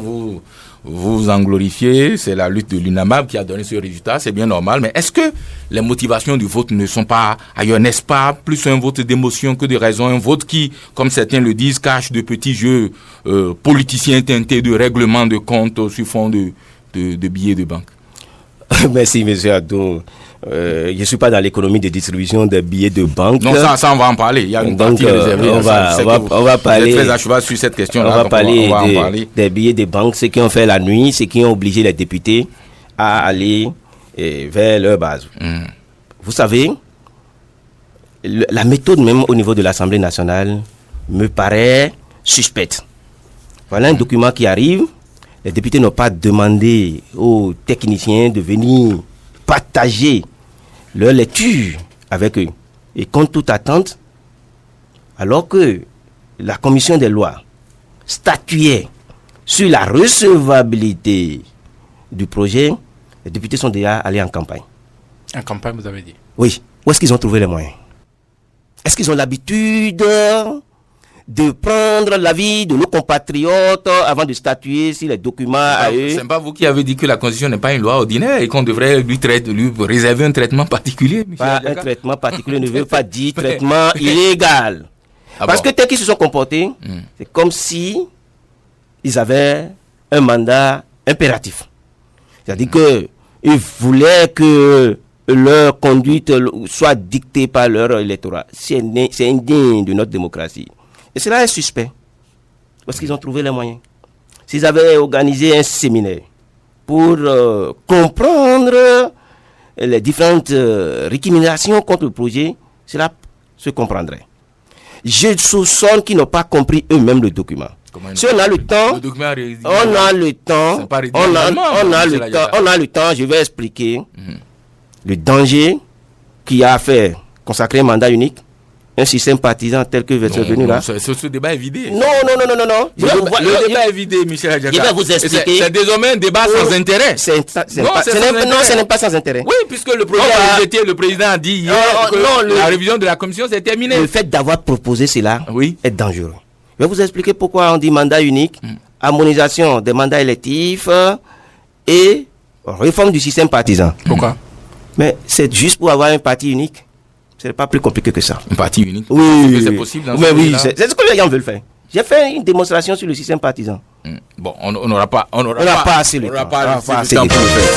vous en glorifiez, c'est la lutte de l'UNAMAB qui a donné ce résultat, c'est bien normal, mais est-ce que les motivations du vote ne sont pas ailleurs, n'est-ce pas plus un vote d'émotion que de raison, un vote qui, comme certains le disent, cache de petits jeux politiciens teintés de règlements de compte sur fond de billets de banque? Merci, monsieur Adou. Je ne suis pas dans l'économie de distribution des billets de banque. Donc ça on va en parler. Il y a une partie réservée. On va parler. Vous êtes très à cheval sur cette question. On va parler des billets de banque, ceux qui ont fait la nuit, ceux qui ont obligé les députés à aller vers leur base. Vous savez, la méthode même au niveau de l'Assemblée nationale me paraît suspecte. Voilà un document qui arrive. Les députés n'ont pas demandé aux techniciens de venir partager leur lecture avec eux. Et contre toute attente, alors que la commission des lois statuait sur la recevabilité du projet, les députés sont déjà allés en campagne. En campagne, vous avez dit. Oui. Où est-ce qu'ils ont trouvé les moyens? Est-ce qu'ils ont l'habitude de prendre l'avis de nos compatriotes avant de statuer sur les documents à eux? C'est pas vous qui avez dit que la Constitution n'est pas une loi ordinaire et qu'on devrait lui réserver un traitement particulier, M. Pas un traitement particulier ne veut pas dire traitement illégal. Parce que tel qu'ils se sont comportés, c'est comme si ils avaient un mandat impératif. C'est-à-dire qu'ils voulaient que leur conduite soit dictée par leur électorat. C'est indigne de notre démocratie. Et cela est suspect. Parce qu'ils ont trouvé les moyens. S'ils avaient organisé un séminaire pour comprendre les différentes récriminations contre le projet, cela se comprendrait. Je soupçonne qu'ils n'ont pas compris eux-mêmes le document. Si on a le temps, on a le temps, je vais expliquer le danger qui a fait consacrer un mandat unique, un système partisan tel que vous êtes venu là. Ce débat est vidé. Non. Le débat est vidé, Michel Adjaka. Je vais vous expliquer. C'est désormais un débat sans intérêt. Ce n'est pas sans intérêt. Oui, puisque le projet a été, le président a dit hier que la révision de la commission s'est terminée. Le fait d'avoir proposé cela est dangereux. Je vais vous expliquer pourquoi on dit mandat unique, harmonisation des mandats électifs et réforme du système partisan. Pourquoi? Mais c'est juste pour avoir un parti unique. Ce n'est pas plus compliqué que ça. Un parti unique? Oui. C'est possible dans mais oui, c'est ce que les gens veulent faire. J'ai fait une démonstration sur le système partisan. Bon, on n'aura pas assez le temps pour le faire.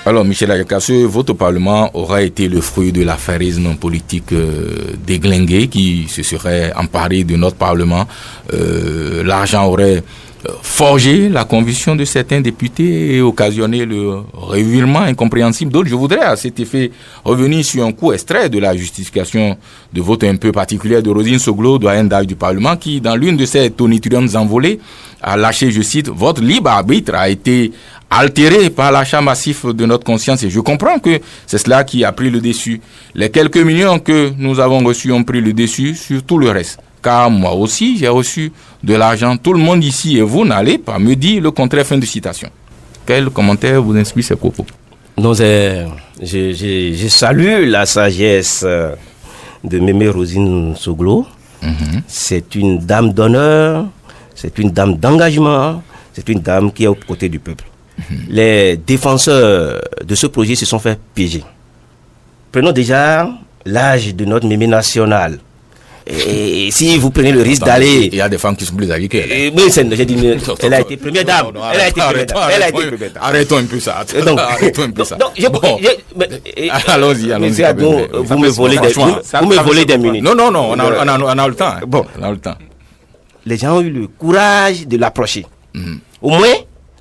Alors, Michel Adjaka, ce vote au Parlement aura été le fruit de l'affairisme politique déglingué qui se serait emparé de notre Parlement. L'argent aurait forgé la conviction de certains députés et occasionné le revirement incompréhensible d'autres. Je voudrais à cet effet revenir sur un coup extrait de la justification de vote un peu particulière de Rosine Soglo, doyenne d'âge du Parlement, qui, dans l'une de ses tonitruantes envolées, a lâché, je cite, « Votre libre arbitre a été altéré par l'achat massif de notre conscience. » Et je comprends que c'est cela qui a pris le dessus. Les quelques millions que nous avons reçus ont pris le dessus sur tout le reste. Car moi aussi, j'ai reçu de l'argent. Tout le monde ici et vous n'allez pas me dire le contraire. Fin de citation. Quel commentaire vous inspire ces propos? Non, je salue la sagesse de Mémé Rosine Soglo. C'est une dame d'honneur, c'est une dame d'engagement, c'est une dame qui est aux côtés du peuple. Les défenseurs de ce projet se sont fait piéger. Prenons déjà l'âge de notre Mémé nationale. Et si vous prenez le risque d'aller... Il y a des femmes qui sont plus âgées qu'elle. Oui, j'ai dit, elle a été première dame. Arrêtons un peu ça. Allons-y. Vous me volez des minutes. Non, on a le temps. Bon, on a le temps. Les gens ont eu le courage de l'approcher. Au moins,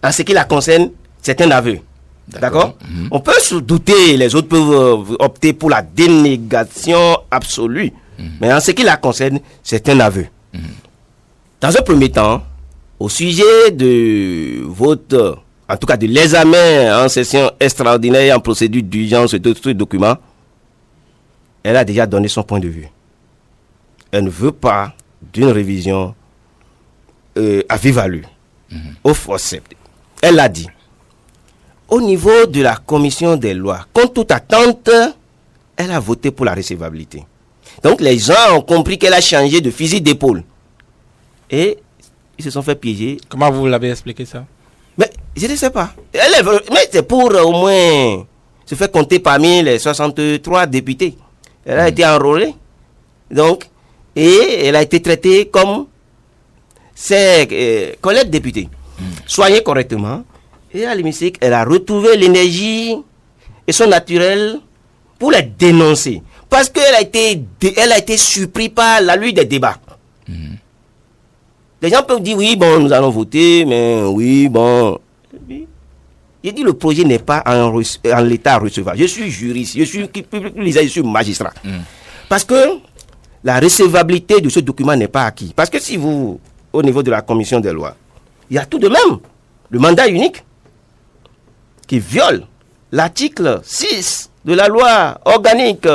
en ce qui la concerne, c'est un aveu. D'accord? On peut se douter, les autres peuvent opter pour la dénégation absolue. Mais en ce qui la concerne, c'est un aveu. Dans un premier temps, au sujet de votre, en tout cas de l'examen en session extraordinaire et en procédure d'urgence de ce document, elle a déjà donné son point de vue. Elle ne veut pas d'une révision à vive allure, au forceps. Elle l'a dit. Au niveau de la commission des lois, contre toute attente, elle a voté pour la recevabilité. Donc les gens ont compris qu'elle a changé de fusil d'épaule. Et ils se sont fait piéger. Comment vous l'avez expliqué ça? Mais je ne sais pas. Mais c'est pour au moins se faire compter parmi les 63 députés. Elle a été enrôlée. Donc, et elle a été traitée comme ses collègues députés. Soignée correctement. Et à l'hémicycle, elle a retrouvé l'énergie et son naturel pour les dénoncer. Parce qu'elle a été surprise par la lutte des débats. Les gens peuvent dire, oui, bon, nous allons voter, mais oui, bon. J'ai dit, le projet n'est pas en l'état recevable. Je suis juriste, je suis magistrat. Parce que la recevabilité de ce document n'est pas acquise. Parce que si vous, au niveau de la commission des lois, il y a tout de même le mandat unique qui viole l'article 6 de la loi organique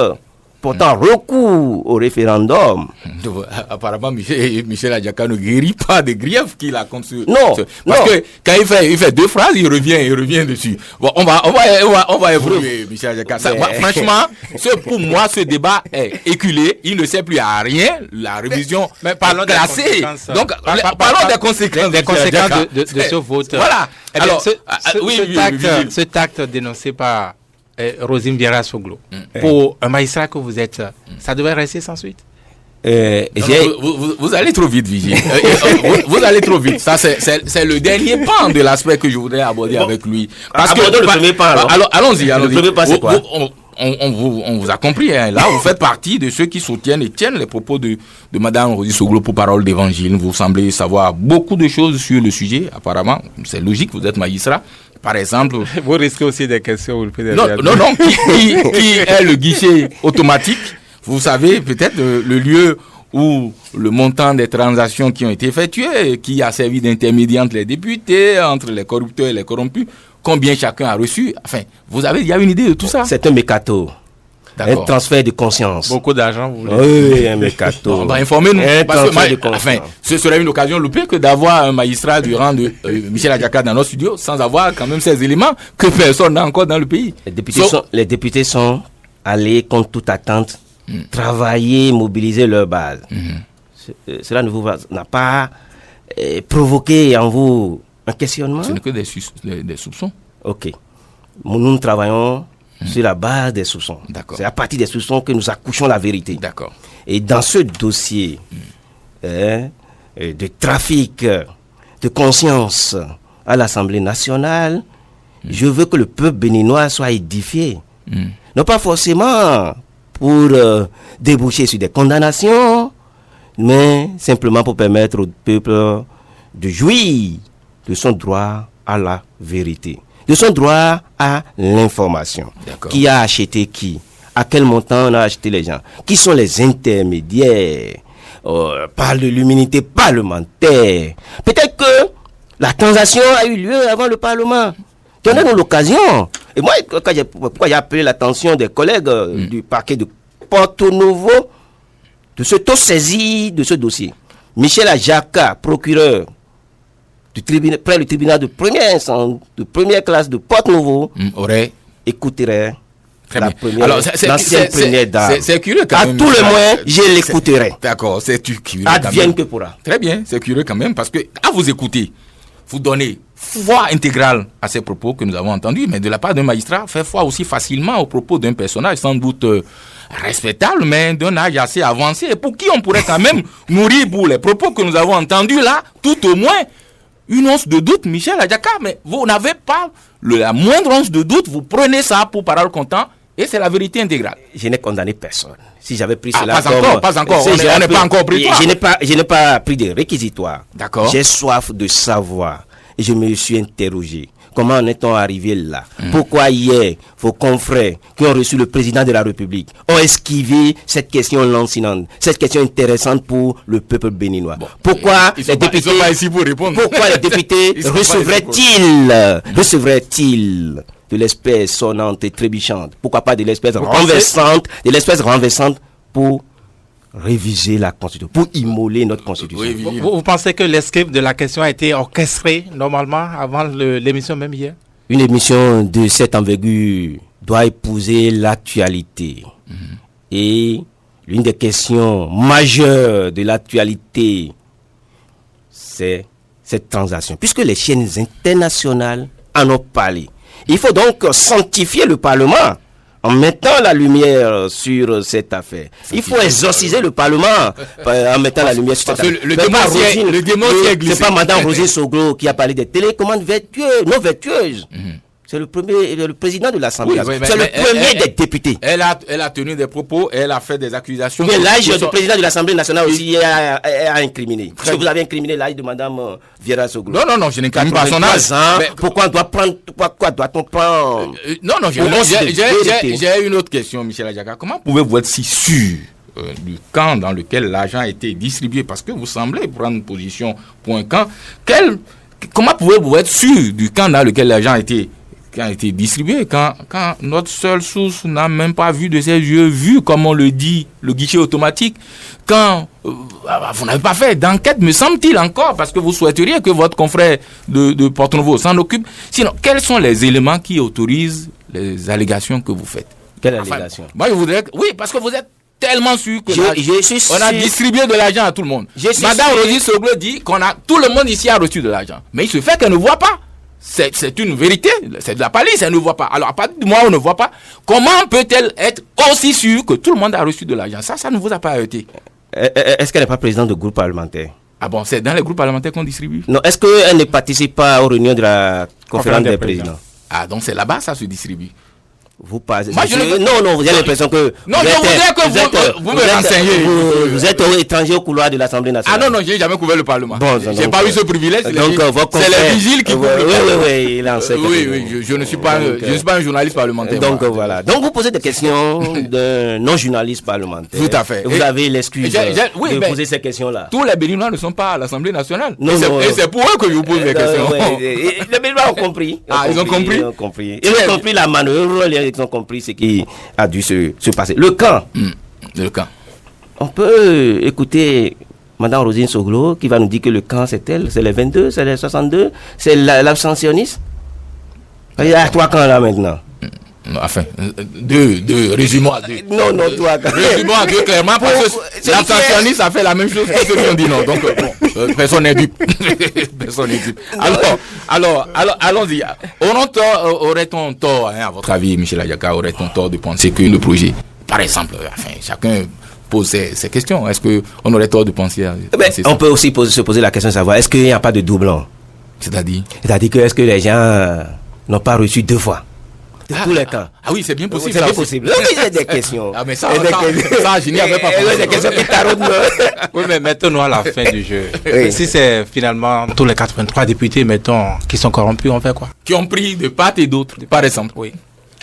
portant recours au référendum. Apparemment, Michel Adjaka ne guérit pas des griefs qu'il a contre Non, parce que quand il fait 2 phrases, il revient dessus. Bon, on va évoluer, Michel Adjaka. Franchement, pour moi, ce débat est éculé. Il ne sert plus à rien. La révision parlons classée. Donc, parlons des conséquences. Des conséquences de ce vote. Voilà. Alors, ce tact dénoncé par Rosine Vieira-Soglo, pour un magistrat que vous êtes, ça devrait rester sans suite? Vous allez trop vite, Vigile. Vous allez trop vite. Ça, c'est le dernier pan de l'aspect que je voudrais aborder avec lui. Parce que le premier pan, alors. Allons-y. Le premier pan, c'est quoi? On vous a compris. Hein. Là, vous faites partie de ceux qui soutiennent et tiennent les propos de Madame Rosine Soglo pour parole d'évangile. Vous semblez savoir beaucoup de choses sur le sujet. Apparemment, c'est logique. Vous êtes magistrat. Par exemple, vous risquez aussi des questions. Vous le non. Qui est le guichet automatique? Vous savez peut-être le lieu où le montant des transactions qui ont été effectuées, qui a servi d'intermédiaire entre les députés, entre les corrupteurs et les corrompus, combien chacun a reçu. Enfin, il y a une idée de tout ça? C'est un mécato. Un transfert de conscience. Beaucoup d'argent, vous voulez? Oui, un mécato. On va informer nous. Ce serait une occasion loupée que d'avoir un magistrat du rang de Michel Adjaka dans notre studio sans avoir quand même ces éléments que personne n'a encore dans le pays. Les députés sont allés contre toute attente travailler, mobiliser leur base. Cela n'a pas provoqué en vous un questionnement? Ce n'est que des soupçons. Ok. Nous travaillons sur la base des soupçons. D'accord. C'est à partir des soupçons que nous accouchons la vérité. D'accord. Et dans ce dossier de trafic de conscience à l'Assemblée nationale, je veux que le peuple béninois soit édifié. Non pas forcément pour déboucher sur des condamnations, mais simplement pour permettre au peuple de jouir de son droit à la vérité, de son droit à l'information. D'accord. Qui a acheté qui? À quel montant on a acheté les gens? Qui sont les intermédiaires? Parle de l'immunité parlementaire. Peut-être que la transaction a eu lieu avant le Parlement. Donnez-nous l'occasion. Et moi, pourquoi j'ai appelé l'attention des collègues du parquet de Porto-Novo de se saisir de ce dossier. Michel Adjaka, procureur près du tribunal de première instance, de première classe de Porto-Novo, écouterait l'ancienne première dame. C'est curieux quand même. À tout le moins, je l'écouterai. D'accord, c'est curieux. Advienne que pourra. Très bien, c'est curieux quand même parce que à vous écouter, vous donnez foi intégrale à ces propos que nous avons entendus, mais de la part d'un magistrat, faire foi aussi facilement aux propos d'un personnage sans doute respectable, mais d'un âge assez avancé, et pour qui on pourrait quand même mourir pour les propos que nous avons entendus là, tout au moins une once de doute, Michel Adjaka, mais vous n'avez pas la moindre once de doute, vous prenez ça pour parole comptant, et c'est la vérité intégrale. Je n'ai condamné personne. Si j'avais pris cela pas encore. On n'est pas encore pris. Je n'ai pas pris de réquisitoire. D'accord. J'ai soif de savoir. Et je me suis interrogé. Comment en est-on arrivé là? Pourquoi hier, vos confrères qui ont reçu le président de la République ont esquivé cette question lancinante, cette question intéressante pour le peuple béninois? Pourquoi les députés recevraient-ils de l'espèce sonnante et trébuchante? Pourquoi pas de l'espèce renversante pour réviser la Constitution, pour immoler notre Constitution? Oui. Vous pensez que l'escape de la question a été orchestré normalement avant l'émission même hier? Une émission de cette envergure doit épouser l'actualité. Et l'une des questions majeures de l'actualité, c'est cette transaction. Puisque les chaînes internationales en ont parlé. Il faut donc sanctifier le Parlement en mettant la lumière sur cette affaire. Il faut exorciser le Parlement en mettant la lumière sur cette affaire. Le démon qui est glissé. C'est pas Madame Rosine Soglo qui a parlé des télécommandes vertueuses, non vertueuses. C'est le président de l'Assemblée. C'est le premier des députés. Elle a tenu des propos, elle a fait des accusations. Mais l'âge du président de l'Assemblée nationale aussi a incriminé. Est-ce que vous avez incriminé l'âge de Madame Vieira-Soglo? Non, je n'incrime pas son âge. Pourquoi doit-on prendre Non, j'ai une autre question, Michel Adjaka. Comment pouvez-vous être si sûr du camp dans lequel l'argent a été distribué? Parce que vous semblez prendre position pour un camp. Comment pouvez-vous être sûr du camp dans lequel l'argent a été qui a été distribué, quand notre seule source n'a même pas vu de ses yeux, vu, comme on le dit, le guichet automatique, quand vous n'avez pas fait d'enquête, me semble-t-il encore, parce que vous souhaiteriez que votre confrère de Porto-Novo s'en occupe. Sinon, quels sont les éléments qui autorisent les allégations que vous faites? Quelle allégation? Moi, je voudrais... Oui, parce que vous êtes tellement sûr que on a sûr. distribué de l'argent à tout le monde. Madame Rosine Soglo dit tout le monde ici a reçu de l'argent. Mais il se fait qu'elle ne voit pas. C'est une vérité, c'est de la palisse, elle ne voit pas. Alors à partir du moment où on ne voit pas, comment peut-elle être aussi sûre que tout le monde a reçu de l'argent? Ça ne vous a pas arrêté. Est-ce qu'elle n'est pas présidente de groupe parlementaire? Ah bon, c'est dans les groupes parlementaires qu'on distribue? Non, est-ce qu'elle ne participe pas aux réunions de la conférence des présidents? Ah, donc c'est là-bas ça se distribue. Vous passez. Moi, non, vous avez l'impression que. Non, je voudrais que vous me renseignez. Vous êtes étranger au couloir de l'Assemblée nationale. Ah non, j'ai jamais couvert le Parlement. Bon, j'ai pas eu ce privilège. C'est les vigiles qui couvrent le Parlement. Oui, il en sait. Oui, je ne suis pas un journaliste parlementaire. Donc voilà. Donc vous posez des questions d'un non-journaliste parlementaire. Tout à fait. Vous avez l'excuse de poser ces questions-là. Tous les Béninois ne sont pas à l'Assemblée nationale. Non, et c'est pour eux que je vous pose des questions. Les Béninois ont compris. Ah, ils ont compris. Ils ont compris la manœuvre, ils ont compris ce qui a dû se passer. Le camp. Le camp. On peut écouter Madame Rosine Soglo qui va nous dire que le camp c'est elle, c'est les 22, c'est les 62, c'est l'abstentionniste. Il y a 3 camps là maintenant. Enfin, deux, résumons à 2. Non, 3 camps. Résumons à 2 clairement, parce que l'abstentionniste a fait la même chose que ceux qui ont dit non. Donc, personne n'est dupe. Personne n'est dupe. Alors, allons-y. Aurait-on tort, à votre avis, Michel Ayaka, aurait-on tort de penser que le projet, par exemple, chacun pose ces questions. Est-ce qu'on aurait tort de penser à ça? On peut aussi se poser la question de savoir, est-ce qu'il n'y a pas de doublon? C'est-à-dire que est-ce que les gens n'ont pas reçu 2 fois? De tous les camps. Ah oui, c'est bien possible. C'est bien possible. Il y a des questions. Ah, mais ça, je n'y avais pas pensé. Il y a des questions qui taraudent. Oui, mais mettons-nous à la fin du jeu. Oui. Si c'est finalement tous les 83 députés, mettons, qui sont corrompus, on fait quoi? Qui ont pris de part et d'autre, par exemple. Oui.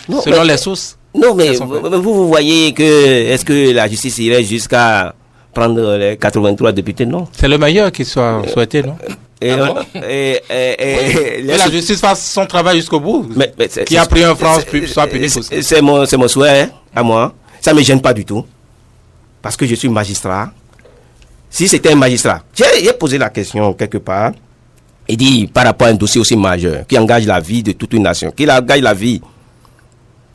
Non, selon les sources. Non, mais vous voyez que est-ce que la justice irait jusqu'à prendre les 83 députés? Non. C'est le meilleur qui soit souhaité, non? La justice fasse son travail jusqu'au bout. Qui a pris un franc soit puni aussi. C'est mon souhait, à moi. Ça ne me gêne pas du tout. Parce que je suis magistrat. Si c'était un magistrat, j'ai posé la question quelque part. Il dit, par rapport à un dossier aussi majeur, qui engage la vie de toute une nation, qui engage la vie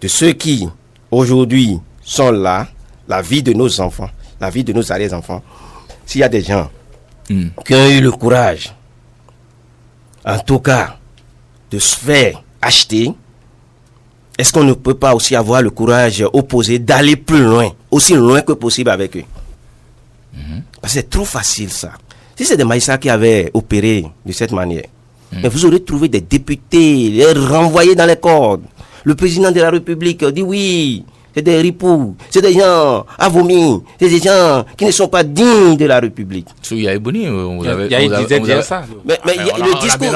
de ceux qui, aujourd'hui, sont là, la vie de nos enfants, la vie de nos arrière-enfants. S'il y a des gens qui ont eu le courage, en tout cas, de se faire acheter, est-ce qu'on ne peut pas aussi avoir le courage opposé d'aller plus loin, aussi loin que possible avec eux? Parce que c'est trop facile ça. Si c'est des magistrats qui avaient opéré de cette manière, mais vous aurez trouvé des députés les renvoyés dans les cordes. Le président de la République dit oui, c'est des ripoux, c'est des gens à vomir, c'est des gens qui ne sont pas dignes de la République. Sur Yahi Boni, Yahi disait bien ça. Mais le discours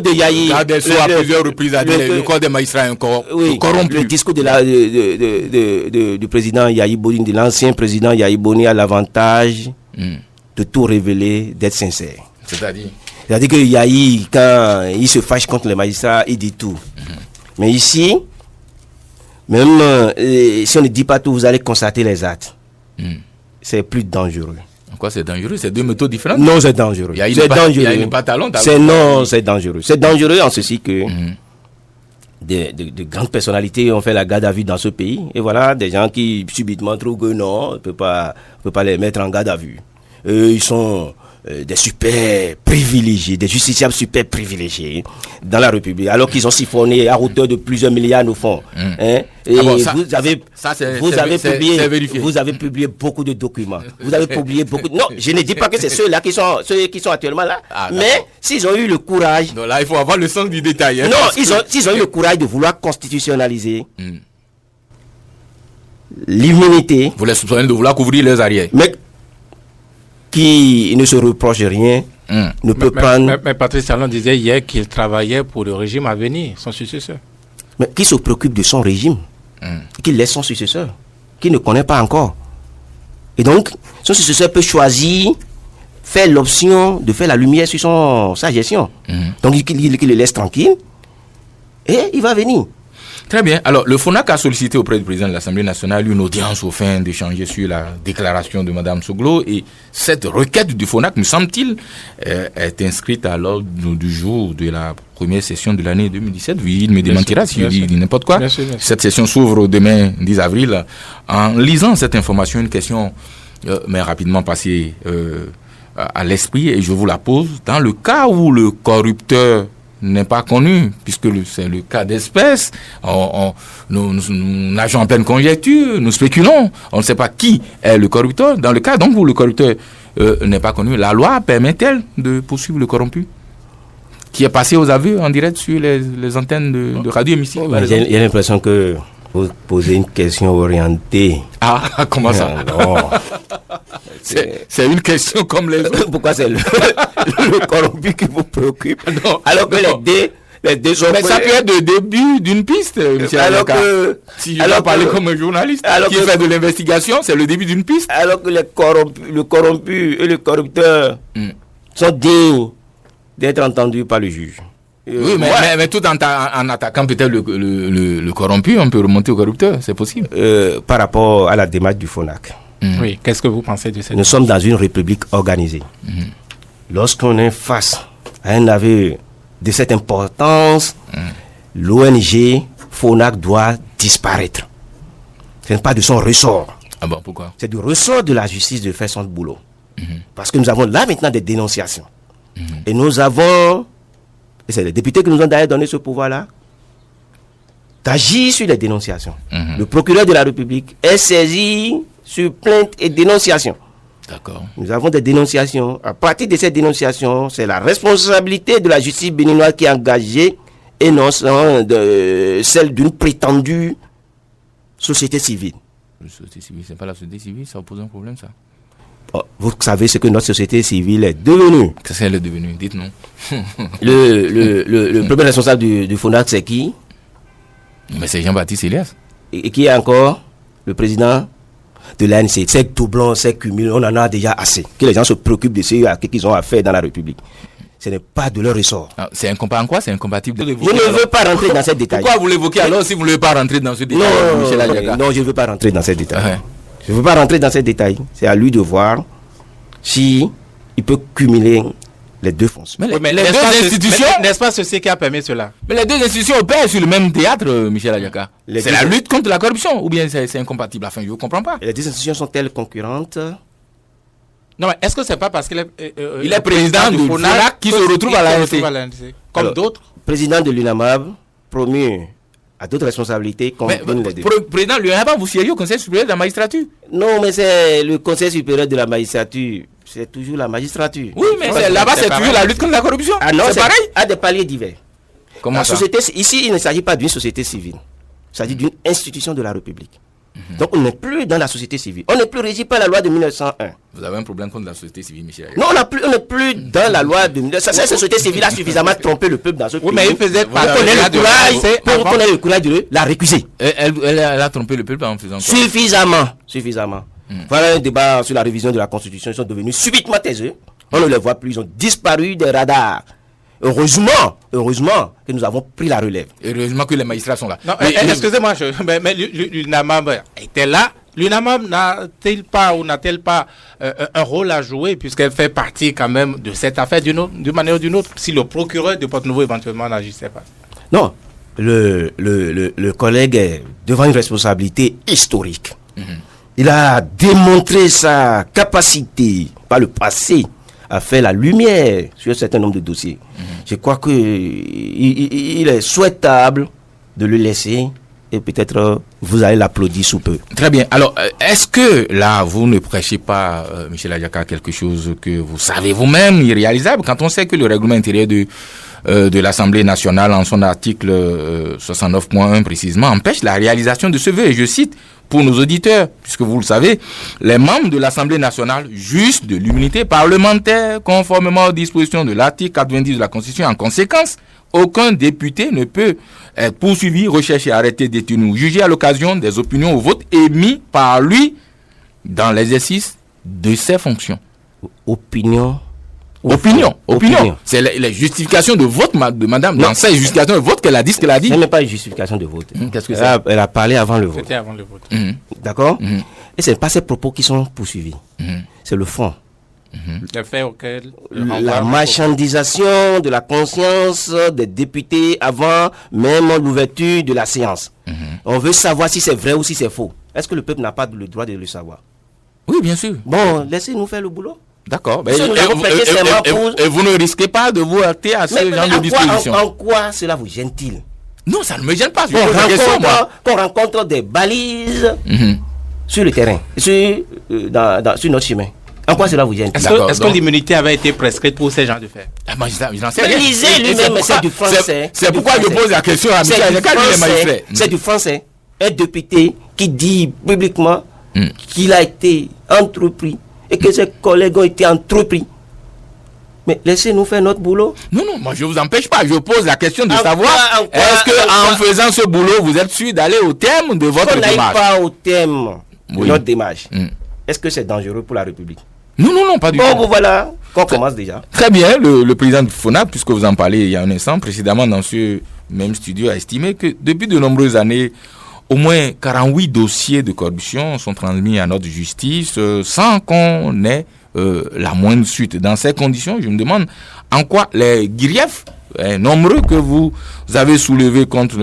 de Yahi, à plusieurs reprises a dit le corps des magistrats est corrompu. Le discours du président Yahi Boni, de l'ancien président Yahi Boni, a l'avantage de tout révéler, d'être sincère. C'est-à-dire que Yahi, quand il se fâche contre les magistrats, il dit tout. Mais ici, même si on ne dit pas tout, vous allez constater les actes. C'est plus dangereux. Quoi, c'est dangereux? C'est 2 méthodes différentes? Non, c'est dangereux. C'est dangereux. Il y a pas talon. Non, c'est dangereux. C'est dangereux en ceci que de grandes personnalités ont fait la garde à vue dans ce pays. Et voilà, des gens qui subitement trouvent que non, on ne peut pas les mettre en garde à vue. Ils sont des super privilégiés, des justiciables super privilégiés dans la République, alors qu'ils ont siphonné à hauteur de plusieurs milliards au fond. Et vous avez publié beaucoup de documents. Vous avez publié beaucoup. Non, je ne dis pas que c'est ceux-là qui sont actuellement là. Mais s'ils ont eu le courage. Donc là, il faut avoir le sens du détail. Non, s'ils ont eu le courage de vouloir constitutionnaliser l'immunité. Vous les soupçonnez de vouloir couvrir leurs arrières. Mais qui ne se reproche rien, ne peut prendre... Mais Patrice Talon disait hier qu'il travaillait pour le régime à venir, son successeur. Mais qui se préoccupe de son régime, qui laisse son successeur, qui ne connaît pas encore. Et donc, son successeur peut choisir, faire l'option de faire la lumière sur sa gestion. Donc, il le laisse tranquille. Et il va venir. Très bien. Alors, le FONAC a sollicité auprès du président de l'Assemblée nationale une audience au fin d'échanger sur la déclaration de Mme Soglo. Et cette requête du FONAC, me semble-t-il, est inscrite à l'ordre du jour de la première session de l'année 2017. Il me démentira si je dis n'importe quoi. Bien sûr. Cette session s'ouvre demain, 10 avril. En lisant cette information, une question m'est rapidement passée à l'esprit et je vous la pose. Dans le cas où le corrupteur n'est pas connu, puisque c'est le cas d'espèce, nous nageons en pleine conjecture, nous spéculons, on ne sait pas qui est le corrupteur. Dans le cas donc où le corrupteur n'est pas connu, la loi permet-elle de poursuivre le corrompu qui est passé aux aveux en direct sur les antennes de radio émission? J'ai l'impression que vous posez une question orientée. Ah, comment ça? C'est une question comme les autres. Pourquoi c'est le corrompu qui vous préoccupe? Non. Alors que les deux sont... Mais ça peut être le début d'une piste, monsieur Ayaka. Si je dois parler comme un journaliste qui fait de l'investigation, c'est le début d'une piste. Alors que le corrompu et le corrupteur sont dignes d'être entendus par le juge. Oui, mais tout en attaquant peut-être le corrompu, on peut remonter au corrupteur, c'est possible. Par rapport à la démarche du FONAC. Oui, qu'est-ce que vous pensez de cette... Nous sommes dans une république organisée. Lorsqu'on est face à un aveu de cette importance, l'ONG FONAC doit disparaître. Ce n'est pas de son ressort. Ah bon, pourquoi? C'est du ressort de la justice de faire son boulot. Parce que nous avons là maintenant des dénonciations. Et nous avons, et c'est les députés qui nous ont d'ailleurs donné ce pouvoir-là, d'agir sur les dénonciations. Le procureur de la République est saisi sur plainte et dénonciation. D'accord. Nous avons des dénonciations. À partir de ces dénonciations, c'est la responsabilité de la justice béninoise qui est engagée et non celle d'une prétendue société civile. La société civile, c'est pas la société civile, ça pose un problème, ça. Vous savez ce que notre société civile est devenue. Qu'est-ce qu'elle est devenue? Dites-nous. Le premier responsable du FONAC, c'est qui? Mais c'est Jean-Baptiste Elias. Et qui est encore le président de l'ANC? C'est doublon, c'est cumul, on en a déjà assez. Que les gens se préoccupent de ce qu'ils ont à faire dans la République. Ce n'est pas de leur ressort. Ah, c'est incompatible en quoi? C'est incompatible de l'évoquer. Je ne veux pas rentrer dans ces détails. Pourquoi vous l'évoquez alors si vous ne voulez pas rentrer dans ce détail? Non, je ne veux pas rentrer dans ces détails. Je ne veux pas rentrer dans ces détails. C'est à lui de voir si il peut cumuler les deux fonctions. Mais les deux institutions... N'est-ce pas ceci qui a permis cela? Mais les deux institutions opèrent sur le même théâtre, Michel Ayaka. C'est la lutte contre la corruption ou bien c'est incompatible? Enfin, je ne comprends pas. Les deux institutions sont-elles concurrentes? Non, mais est-ce que c'est pas parce qu'il est... il est président du FONAC qui se retrouve à l'ANC. Comme d'autres? Président de l'UNAMAB, promu à d'autres responsabilités. Président de l'UNAMAB, vous siégez au Conseil supérieur de la magistrature? Non, mais c'est le Conseil supérieur de la magistrature. C'est toujours la magistrature. Oui, mais là-bas, c'est toujours la lutte contre la corruption. Ah non, c'est pareil? À des paliers divers. Comment ça? Ici, il ne s'agit pas d'une société civile. Il s'agit d'une institution de la République. Donc, on n'est plus dans la société civile. On n'est plus régi par la loi de 1901. Vous avez un problème contre la société civile, Michel? Non, on n'est plus dans la loi de 1901. Cette société civile a suffisamment trompé le peuple dans ce pays. Oui, mais il faisait pour qu'on ait le courage de la récuser. Elle a trompé le peuple en faisant quoi? Suffisamment. Voilà un débat sur la révision de la Constitution. Ils sont devenus subitement taiseux. On ne les voit plus. Ils ont disparu des radars. Heureusement que nous avons pris la relève. Heureusement que les magistrats sont là. Non, excusez-moi, mais l'UNAMAB était là. L'UNAMAB n'a-t-elle pas un rôle à jouer puisqu'elle fait partie quand même de cette affaire d'une manière ou d'une autre, si le procureur de Porte-Nouveau éventuellement n'agissait pas? Non, le collègue est devant une responsabilité historique. Il a démontré sa capacité par le passé à faire la lumière sur un certain nombre de dossiers. Je crois que il est souhaitable de le laisser et peut-être vous allez l'applaudir sous peu. Très bien. Alors, est-ce que là, vous ne prêchez pas, Michel Ayaka, quelque chose que vous savez vous-même irréalisable quand on sait que le règlement intérieur de l'Assemblée nationale, en son article 69.1 précisément, empêche la réalisation de ce vœu. Et je cite, pour nos auditeurs, puisque vous le savez, les membres de l'Assemblée nationale jouissent de l'immunité parlementaire conformément aux dispositions de l'article 90 de la Constitution. En conséquence, aucun député ne peut être poursuivi, recherché, arrêté, détenu ou jugé à l'occasion des opinions ou votes émis par lui dans l'exercice de ses fonctions. Opinion Opinion. C'est la justification de vote de madame. Non. Dans cette justification de vote qu'elle a dit ce qu'elle a dit. Ce n'est pas une justification de vote. Qu'est-ce que c'est? Elle a parlé avant le vote. C'était avant le vote. D'accord? Et ce n'est pas ces propos qui sont poursuivis. C'est le fond. Le fait auquel La marchandisation de la conscience des députés avant même l'ouverture de la séance. On veut savoir si c'est vrai ou si c'est faux. Est-ce que le peuple n'a pas le droit de le savoir? Oui, bien sûr. Bon, laissez-nous faire le boulot. D'accord. Parce que nous avons prêté serment pour- Et vous ne risquez pas de vous heurter à ce genre de disposition. En quoi cela vous gêne-t-il? Non, ça ne me gêne pas. Je Qu'on pose la question, moi. rencontre des balises sur le terrain, sur notre chemin. En quoi cela vous gêne? D'accord, Est-ce que donc- l'immunité avait été prescrite pour ces gens de faire? Ah, moi, j'en sais Mais rien. lisez Et lui-même, c'est c'est pourquoi- du français. C'est pourquoi je pose la question à C'est Michel du Adjaka, lui, les magistrats. français. C'est du français. Un député qui dit publiquement qu'il a été entrepris et que ses collègues ont été entrepris. Mais laissez-nous faire notre boulot. Non, moi je vous empêche pas. Je pose la question de En savoir quoi- est-ce que en en faisant ce boulot, vous êtes sûr d'aller au terme de votre Qu'on n'aille démarche? pas au thème de Oui. notre démarche. Mm. Est-ce que c'est dangereux pour la République? Non, pas du Bon, tout. voilà, qu'on commence déjà. Très bien, le président du FONAP, puisque vous en parlez il y a un instant, précédemment dans ce même studio, a estimé que depuis de nombreuses années, au moins 48 dossiers de corruption sont transmis à notre justice sans qu'on ait la moindre suite. Dans ces conditions, je me demande en quoi les griefs nombreux que vous avez soulevés contre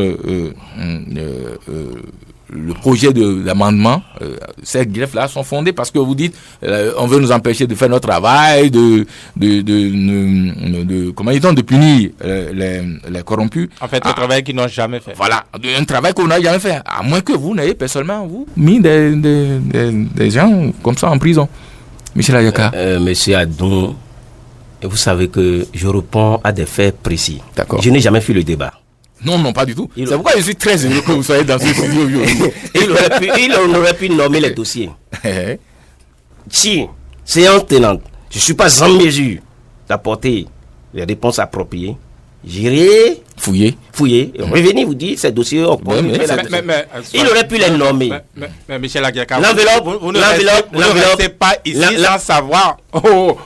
le projet d'amendement, ces griefs-là sont fondés parce que vous dites on veut nous empêcher de faire notre travail, de comment dit-on, de punir les corrompus. En fait, le travail qu'ils n'ont jamais fait. Voilà, un travail qu'on n'a jamais fait, à moins que vous n'ayez personnellement vous mis des gens comme ça en prison. Michel Adjaka. Monsieur Adon, vous savez que je réponds à des faits précis. D'accord. Je n'ai jamais fait le débat. Non, pas du tout. C'est pourquoi je suis très heureux que vous soyez dans ce studio aujourd'hui. Il aurait pu nommer les dossiers. Si, séance tenante, je ne suis pas en mesure d'apporter les réponses appropriées, j'irai fouiller et revenir vous dire ces dossiers ont il aurait pu les nommer. Mais Michel Adjaka, L'enveloppe, vous ne restez pas ici sans savoir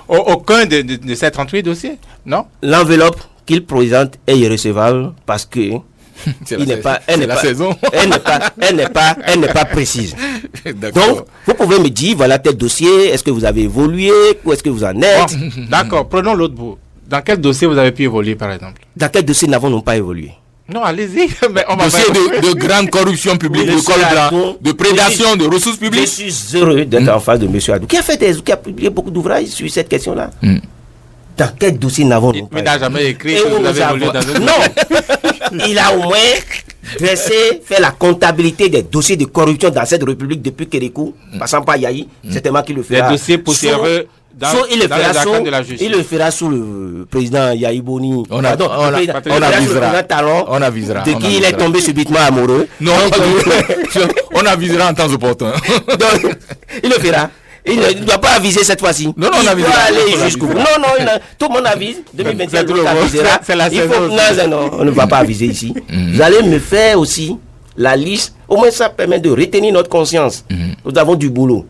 aucun de ces 38 dossiers, non? L'enveloppe qu'il présente est irrecevable parce que elle n'est pas précise. Donc, vous pouvez me dire, voilà tel dossier, est-ce que vous avez évolué, où est-ce que vous en êtes? Bon, d'accord, prenons l'autre bout. Dans quel dossier vous avez pu évoluer, par exemple? Dans quel dossier n'avons-nous pas évolué? Non, allez-y. Mais on va dossier de grande corruption publique, de prédation de ressources publiques. Je suis heureux d'être en face de M. Adou, qui a publié beaucoup d'ouvrages sur cette question-là. Dans quel dossier n'avons-nous pas évolué? Il n'a jamais écrit que vous avez évolué dans un dossier. Non. Il a au moins fait la comptabilité des dossiers de corruption dans cette République depuis Kérékou, passant par Yahi. C'est tellement qu'il le fera. Des dossiers poussiéreux il le fera sous le président Yahi Boni. On avisera. De qui il est tombé subitement amoureux. Non, on avisera en temps opportun. Donc, il le fera. Il ne doit pas aviser cette fois-ci. Non, il doit aller jusqu'au bout. Non, tout le monde avise. 2021, tout le monde avisera. Non, on ne va pas aviser ici. Vous allez me faire aussi la liste. Au moins, ça permet de retenir notre conscience. Nous avons du boulot.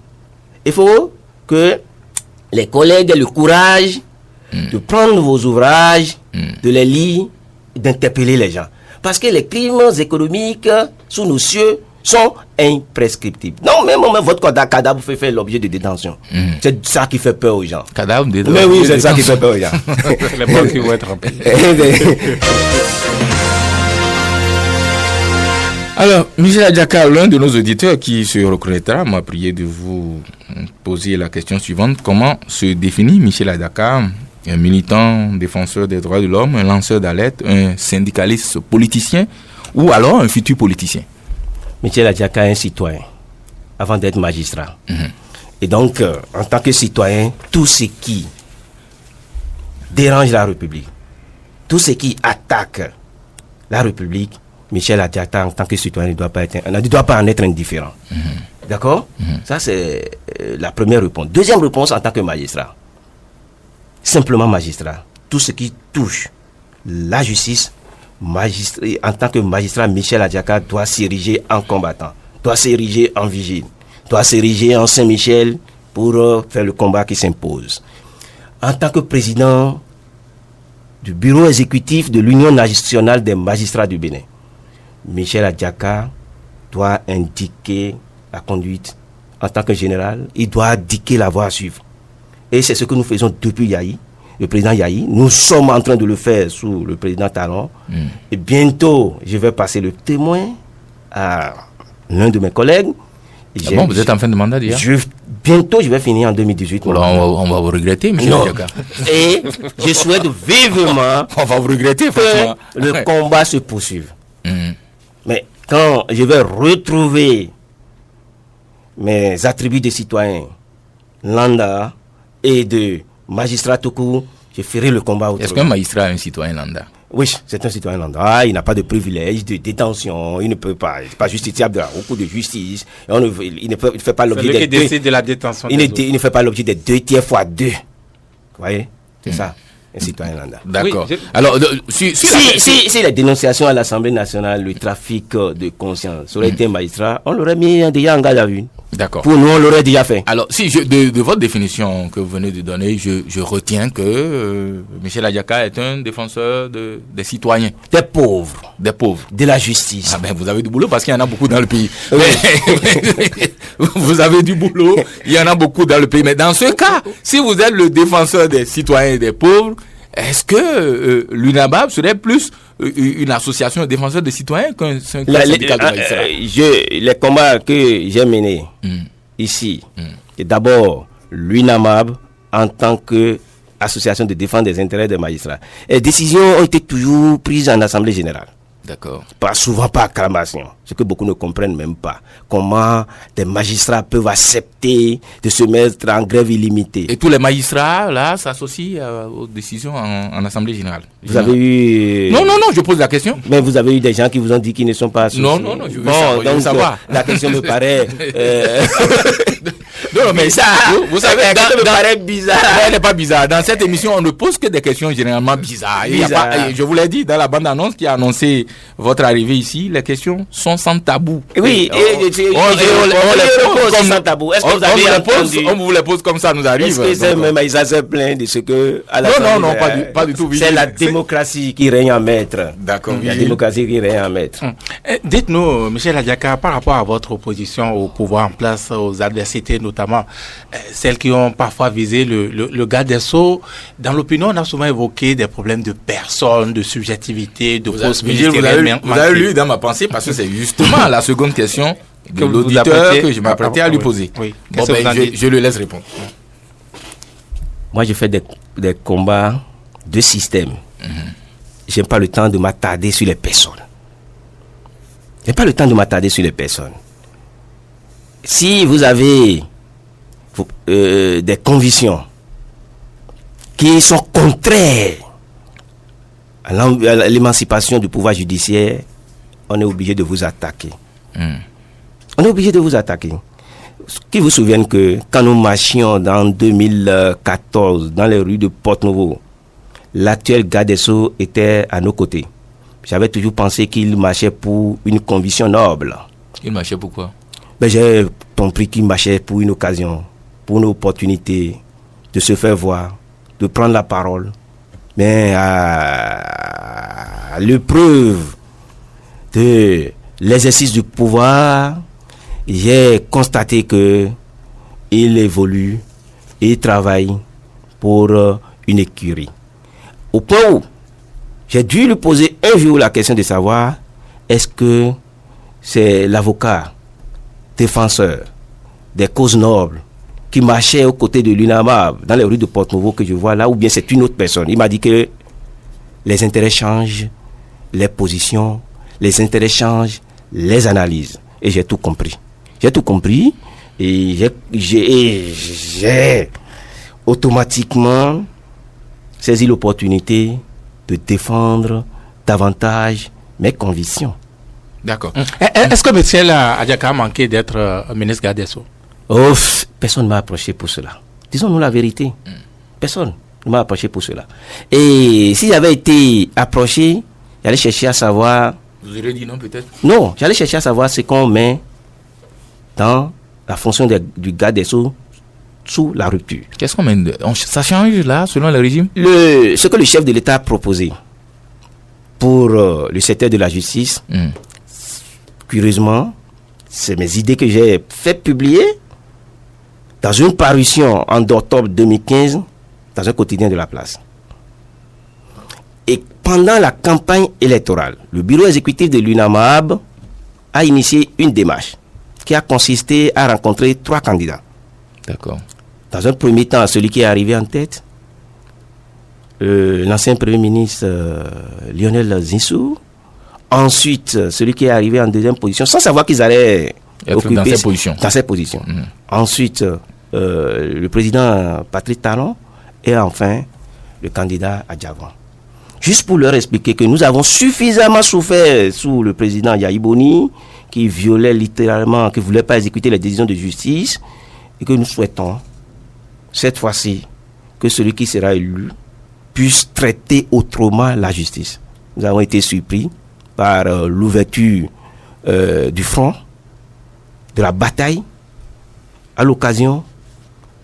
Il faut que les collègues aient le courage de prendre vos ouvrages, de les lire, d'interpeller les gens. Parce que les crimes économiques sous nos cieux sont imprescriptibles. Non, même votre cadavre fait faire l'objet de détention. C'est ça qui fait peur aux gens. Cadavre de Mais oui, c'est ça qui fait peur aux gens. Les banques qui vont être remplies. Alors, Michel Adjaka, l'un de nos auditeurs qui se reconnaîtra m'a prié de vous poser la question suivante. Comment se définit Michel Adjaka, un militant défenseur des droits de l'homme, un lanceur d'alerte, un syndicaliste politicien ou alors un futur politicien? Michel Adjaka est un citoyen avant d'être magistrat. Et donc, en tant que citoyen, tout ce qui dérange la République, tout ce qui attaque la République, Michel Adjaka, en tant que citoyen, ne doit pas en être indifférent. D'accord? Ça, c'est la première réponse. Deuxième réponse, en tant que magistrat. Simplement magistrat. Tout ce qui touche la justice, en tant que magistrat, Michel Adjaka doit s'ériger en combattant, doit s'ériger en vigile, doit s'ériger en Saint-Michel pour faire le combat qui s'impose. en tant que président du bureau exécutif de l'Union nationale des magistrats du Bénin, Michel Adjaka doit indiquer la conduite. En tant que général, il doit indiquer la voie à suivre. Et c'est ce que nous faisons depuis Yahi, le président Yahi. Nous sommes en train de le faire sous le président Talon. Et bientôt, je vais passer le témoin à l'un de mes collègues. Bon, vous êtes en fin de mandat déjà? Bientôt, je vais finir en 2018. On va vous regretter, M. Adjaka. Et je souhaite vivement on va vous regretter, franchement. Que le combat se poursuive. Mais quand je vais retrouver mes attributs de citoyen, lambda et de magistrat tout court, je ferai le combat autrement. Est-ce qu'un magistrat est un citoyen lambda? Oui, c'est un citoyen lambda. Il n'a pas de privilège de détention. Il ne peut pas, pas justiciable au cours de justice. Il ne fait pas l'objet de la détention. Il ne fait pas l'objet des 2 tiers fois 2. Vous voyez, c'est ça. Un citoyen lambda. D'accord. Oui, alors, si les dénonciations à l'Assemblée nationale, le trafic de conscience, aurait été un magistrat, on l'aurait mis déjà en garde à vue. D'accord. Pour nous, on l'aurait déjà fait. Alors, de votre définition que vous venez de donner, je retiens que Michel Adjaka est un défenseur des citoyens. Des pauvres. Des pauvres. De la justice. Ah ben, vous avez du boulot parce qu'il y en a beaucoup dans le pays. Oui. Vous avez du boulot, il y en a beaucoup dans le pays. Mais dans ce cas, si vous êtes le défenseur des citoyens et des pauvres, est-ce que l'UNABAB serait plus une association de défenseurs des citoyens qu'un syndicat de magistrats? Les combats que j'ai menés ici, c'est d'abord l'UNAMAB en tant qu'association de défense des intérêts des magistrats. Les décisions ont été toujours prises en Assemblée générale. D'accord. Pas souvent par acclamation. Ce que beaucoup ne comprennent même pas. Comment des magistrats peuvent accepter de se mettre en grève illimitée. Et tous les magistrats, là, s'associent aux décisions en Assemblée générale. Vous avez eu... Non, je pose la question. Mais vous avez eu des gens qui vous ont dit qu'ils ne sont pas associés. Non, je veux savoir. La question me paraît... Non, mais ça, vous savez, me paraît bizarre. Elle n'est pas bizarre. Dans cette émission, on ne pose que des questions généralement bizarres. Je vous l'ai dit dans la bande-annonce qui a annoncé votre arrivée ici, les questions sont sans tabou. Oui, on les pose sans tabou. Est-ce que vous avez entendu? On vous les pose comme ça, nous arrive. Est-ce que c'est même Aïssa se plaint de ce que... Non, pas du tout. C'est la démocratie qui règne en maître. D'accord. La démocratie qui règne en maître. Dites-nous, Michel Adjaka, par rapport à votre opposition au pouvoir en place, aux adversités notamment, celles qui ont parfois visé le garde des Sceaux, dans l'opinion, on a souvent évoqué des problèmes de personnes, de subjectivité, de postes ministériels. Vous avez lu dans ma pensée parce que c'est justement la seconde question de l'auditeur que je m'apprêtais à lui poser. Oui. Bon, je le laisse répondre. Moi, je fais des combats de système. Je n'ai pas le temps de m'attarder sur les personnes. Si vous avez des convictions qui sont contraires à l'émancipation du pouvoir judiciaire, on est obligé de vous attaquer. On est obligé de vous attaquer. Qui vous souviennent que quand nous marchions en 2014 dans les rues de Porte-Nouveau, l'actuel garde des Sceaux était à nos côtés. J'avais toujours pensé qu'il marchait pour une conviction noble. Il marchait pourquoi? J'ai compris qu'il marchait pour une occasion, pour une opportunité de se faire voir, de prendre la parole. Mais à l'épreuve de l'exercice du pouvoir, j'ai constaté que il évolue et travaille pour une écurie. Au point où j'ai dû lui poser un jour la question de savoir est-ce que c'est l'avocat défenseur des causes nobles qui marchait aux côtés de l'UNAMAB dans les rues de Porte-Nouveau que je vois là, ou bien c'est une autre personne. Il m'a dit que les intérêts changent, les positions, les intérêts changent, les analyses. Et j'ai tout compris. J'ai tout compris et j'ai automatiquement saisi l'opportunité de défendre davantage mes convictions. D'accord. Est-ce que M. Adjaka a manqué d'être ministre garde des Sceaux? Oh, personne ne m'a approché pour cela. Disons-nous la vérité. Personne ne m'a approché pour cela. Et si j'avais été approché, j'allais chercher à savoir... Vous aurez dit non peut-être? Non, j'allais chercher à savoir ce qu'on met dans la fonction du garde des Sceaux sous la rupture. Qu'est-ce qu'on mène ça change là, selon le régime? Ce que le chef de l'État a proposé pour le secteur de la justice, curieusement, c'est mes idées que j'ai fait publier dans une parution en octobre 2015 dans un quotidien de la place. Et pendant la campagne électorale, le bureau exécutif de l'UNAMAB a initié une démarche qui a consisté à rencontrer 3 candidats. D'accord. Dans un premier temps, celui qui est arrivé en tête, l'ancien Premier ministre Lionel Zinsou. Ensuite, celui qui est arrivé en deuxième position, sans savoir qu'ils allaient occuper dans cette position. Ensuite, le président Patrick Talon et enfin le candidat Adjavan. Juste pour leur expliquer que nous avons suffisamment souffert sous le président Yahi Boni, qui violait littéralement, qui ne voulait pas exécuter les décisions de justice, et que nous souhaitons, cette fois-ci, que celui qui sera élu puisse traiter autrement la justice. Nous avons été surpris par l'ouverture du front, de la bataille, à l'occasion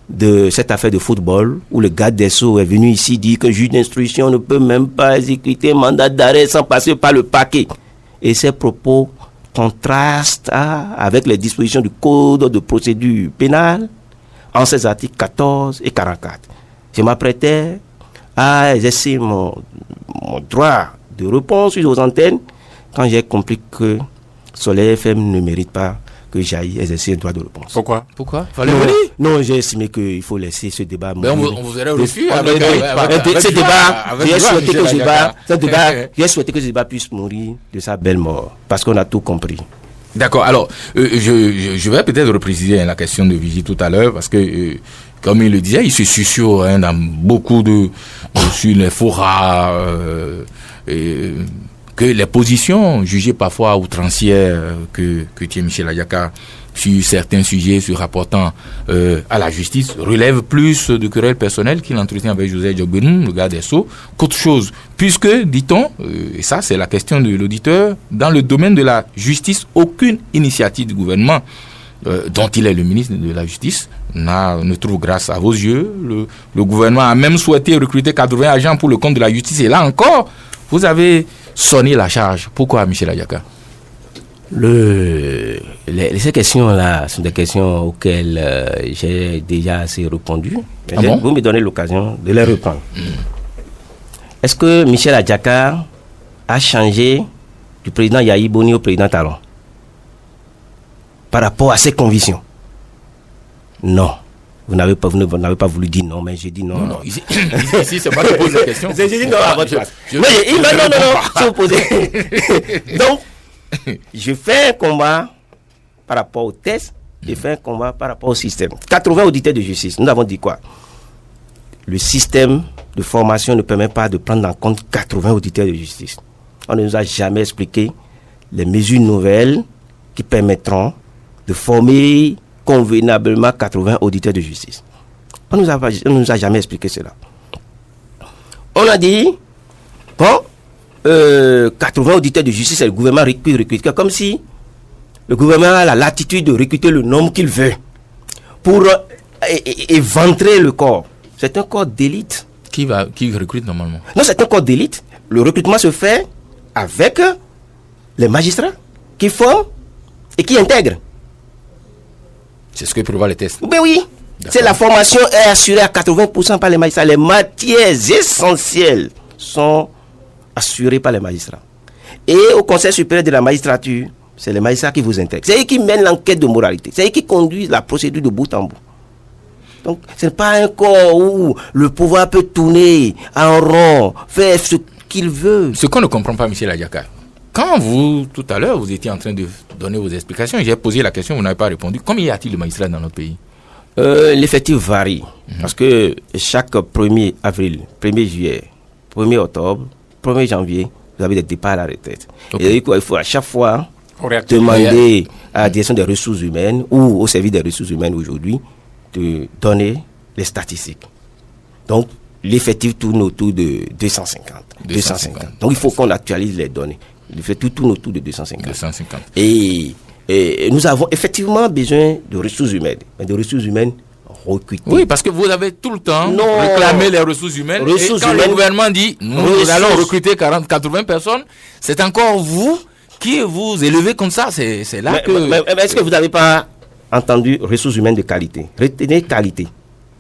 de cette affaire de football, où le garde des Sceaux est venu ici dire qu'un juge d'instruction ne peut même pas exécuter un mandat d'arrêt sans passer par le parquet. Et ces propos contrastent avec les dispositions du Code de procédure pénale en ses articles 14 et 44. Je m'apprêtais à exercer mon droit de réponse sur aux antennes quand j'ai compris que Soleil FM ne mérite pas que j'aille exercer un droit de réponse. Pourquoi Non, j'ai estimé qu'il faut laisser ce débat. Mais on vous aurait reçu. J'ai souhaité que ce débat puisse mourir de sa belle mort, parce qu'on a tout compris. D'accord. Alors, je vais peut-être repréciser la question de Vigie tout à l'heure, parce que, comme il le disait, il se susurre dans beaucoup sur les forats, que les positions jugées parfois outrancières que tient Michel Ayaka sur certains sujets se rapportant à la justice relèvent plus de querelles personnelles qu'il entretient avec Joseph Diogbenou, le garde des Sceaux, qu'autre chose. Puisque, dit-on, et ça c'est la question de l'auditeur, dans le domaine de la justice, aucune initiative du gouvernement dont il est le ministre de la Justice ne trouve grâce à vos yeux. Le gouvernement a même souhaité recruter 80 agents pour le compte de la justice, et là encore, vous avez sonné la charge. Pourquoi, Michel Ayaka? Ces questions-là sont des questions auxquelles j'ai déjà assez répondu. Vous me donnez l'occasion de les reprendre. Est-ce que Michel Ayaka a changé du président Yahi Boni au président Talon par rapport à ses convictions? Non. Vous n'avez pas voulu dire non, mais j'ai dit non. Non. Ici, c'est moi qui pose la question. J'ai dit non à votre place. Non, si vous posez. Donc, je fais un combat par rapport au test, je fais un combat par rapport au système. 80 auditeurs de justice, nous avons dit quoi? Le système de formation ne permet pas de prendre en compte 80 auditeurs de justice. On ne nous a jamais expliqué les mesures nouvelles qui permettront de former convenablement 80 auditeurs de justice. On ne nous a jamais expliqué cela. On a dit, 80 auditeurs de justice, et le gouvernement recrute, comme si le gouvernement a la latitude de recruter le nombre qu'il veut pour éventrer le corps. C'est un corps d'élite. Qui recrute normalement? Non, c'est un corps d'élite. Le recrutement se fait avec les magistrats qui forment et qui intègrent. C'est ce que prévoit les tests. Ben oui. C'est la formation est assurée à 80% par les magistrats. Les matières essentielles sont assurées par les magistrats. Et au Conseil supérieur de la magistrature, c'est les magistrats qui vous intègrent. C'est eux qui mènent l'enquête de moralité. C'est eux qui conduisent la procédure de bout en bout. Donc, ce n'est pas un corps où le pouvoir peut tourner en rond, faire ce qu'il veut. Ce qu'on ne comprend pas, Michel Ayaka, quand vous, tout à l'heure, vous étiez en train de donner vos explications, j'ai posé la question, vous n'avez pas répondu. Combien y a-t-il de magistrats dans notre pays? L'effectif varie. Parce que chaque 1er avril, 1er juillet, 1er octobre, 1er janvier, vous avez des départs à la retraite. Okay. Et il faut à chaque fois demander à la direction des ressources humaines ou au service des ressources humaines aujourd'hui de donner les statistiques. Donc, l'effectif tourne autour de 250. Donc, il faut qu'on actualise les données. L'effectif tourne autour de 250. Et nous avons effectivement besoin de ressources humaines. Mais de ressources humaines recruter. Oui, parce que vous avez tout le temps Non. réclamé les ressources humaines. Et quand le gouvernement dit nous allons recruter 80 personnes, c'est encore vous qui vous élevez comme ça. C'est là que... Mais est-ce que vous n'avez pas entendu ressources humaines de qualité? Retenez qualité.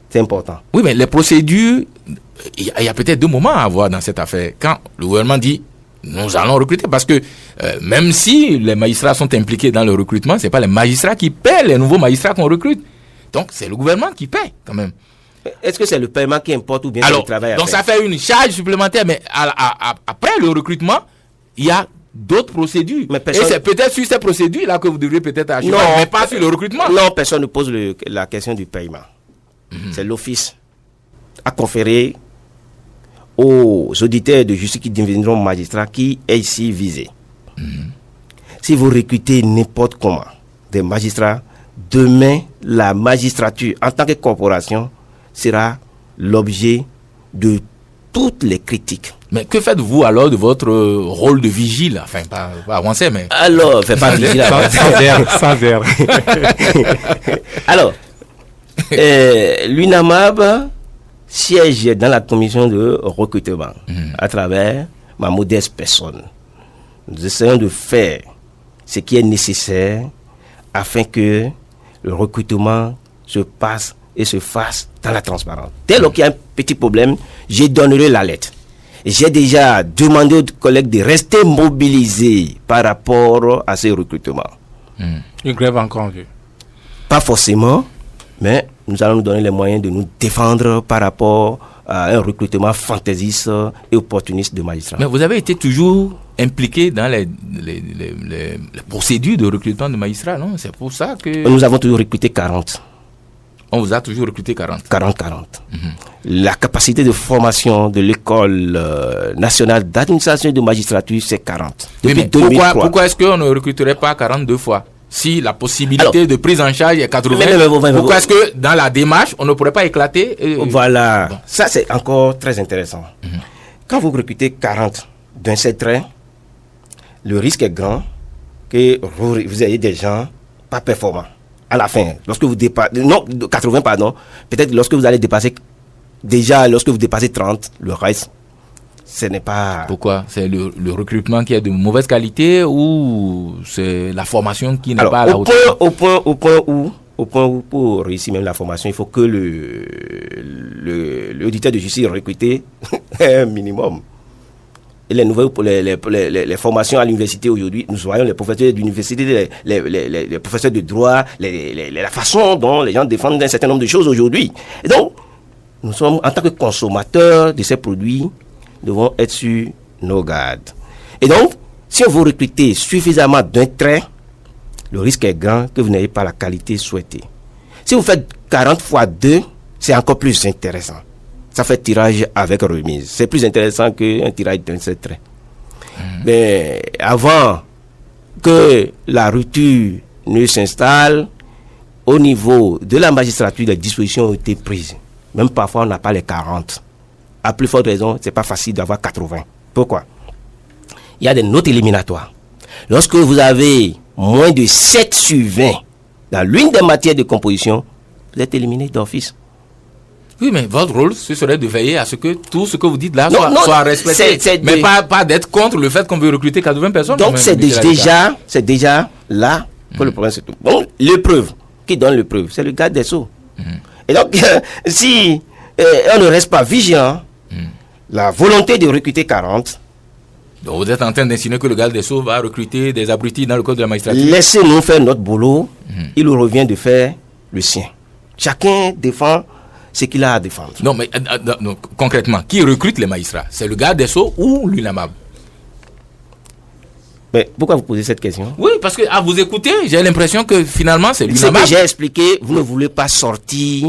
C'est important. Oui, mais les procédures, il y a peut-être deux moments à avoir dans cette affaire. Quand le gouvernement dit nous allons recruter, parce que même si les magistrats sont impliqués dans le recrutement, c'est pas les magistrats qui paient les nouveaux magistrats qu'on recrute. Donc c'est le gouvernement qui paie quand même. Est-ce que c'est le paiement qui importe ou bien alors, le travail à donc faire? ça fait une charge supplémentaire, mais après le recrutement, il y a d'autres procédures. Mais personne... Et c'est peut-être sur ces procédures-là que vous devriez peut-être agir, mais pas sur le recrutement. Non, personne ne pose la question du paiement. C'est l'office à conférer aux auditeurs de justice qui deviendront magistrats qui est ici visé. Si vous recrutez n'importe comment des magistrats, demain, la magistrature, en tant que corporation, sera l'objet de toutes les critiques. Mais que faites-vous alors de votre rôle de vigile? Enfin, pas avancer, mais... Alors, faites pas vigile. Sans verre. Alors, l'UNAMAB siège dans la commission de recrutement à travers ma modeste personne. Nous essayons de faire ce qui est nécessaire afin que le recrutement se passe et se fasse dans la transparence. Dès lors qu'il y a un petit problème, je donnerai la lettre. J'ai déjà demandé aux collègues de rester mobilisés par rapport à ces recrutements. Une grève encore en vue? Pas forcément, mais nous allons nous donner les moyens de nous défendre par rapport à un recrutement fantaisiste et opportuniste de magistrats. Mais vous avez été toujours impliqué dans les procédures de recrutement de magistrats, non? C'est pour ça que... Nous avons toujours recruté 40. On vous a toujours recruté 40. 40. La capacité de formation de l'école nationale d'administration et de magistrature, c'est 40. Depuis 2003. Pourquoi est-ce qu'on ne recruterait pas 42 fois? Si la possibilité de prise en charge est 80, pourquoi est-ce que dans la démarche, on ne pourrait pas éclater Voilà. Bon. Ça, c'est encore très intéressant. Quand vous recrutez 40 d'un seul trait, le risque est grand que vous ayez des gens pas performants. À la fin, lorsque vous dépassez, non, 80 pardon, peut-être lorsque vous allez dépasser, déjà lorsque vous dépassez 30, le reste, ce n'est pas... Pourquoi? C'est le recrutement qui est de mauvaise qualité ou c'est la formation qui n'est pas à la hauteur? Au point où pour réussir même la formation, il faut que l'auditeur de justice recruté un minimum. Et les les formations à l'université aujourd'hui, nous voyons les professeurs d'université, les professeurs de droit, la façon dont les gens défendent un certain nombre de choses aujourd'hui. Et donc, nous sommes, en tant que consommateurs de ces produits, devons être sur nos gardes. Et donc, si vous recrutez suffisamment d'un trait, le risque est grand que vous n'ayez pas la qualité souhaitée. Si vous faites 40 fois 2, c'est encore plus intéressant. Ça fait tirage avec remise. C'est plus intéressant qu'un tirage d'un seul trait. Mais avant que la rupture ne s'installe, au niveau de la magistrature, les dispositions ont été prises. Même parfois, on n'a pas les 40. À plus forte raison, ce n'est pas facile d'avoir 80. Pourquoi? Il y a des notes éliminatoires. Lorsque vous avez moins de 7 sur 20 dans l'une des matières de composition, vous êtes éliminé d'office. Oui, mais votre rôle, ce serait de veiller à ce que tout ce que vous dites là soit respecté. Mais pas d'être contre le fait qu'on veut recruter 80 personnes. Donc c'est déjà là que le problème se trouve. Bon, l'épreuve, qui donne l'épreuve, c'est le garde des Sceaux. Et donc, si on ne reste pas vigilant, la volonté de recruter 40... Donc vous êtes en train d'insinuer que le garde des Sceaux va recruter des abrutis dans le code de la magistrature? Laissez-nous faire notre boulot, il nous revient de faire le sien. Chacun défend ce qu'il a à défendre. Non, mais concrètement, qui recrute les magistrats? C'est le garde des Sceaux ou l'UNAMAB? Mais pourquoi vous posez cette question? Oui, parce que à vous écouter, j'ai l'impression que finalement c'est l'UNAMAB. Ce que j'ai expliqué, vous ne voulez pas sortir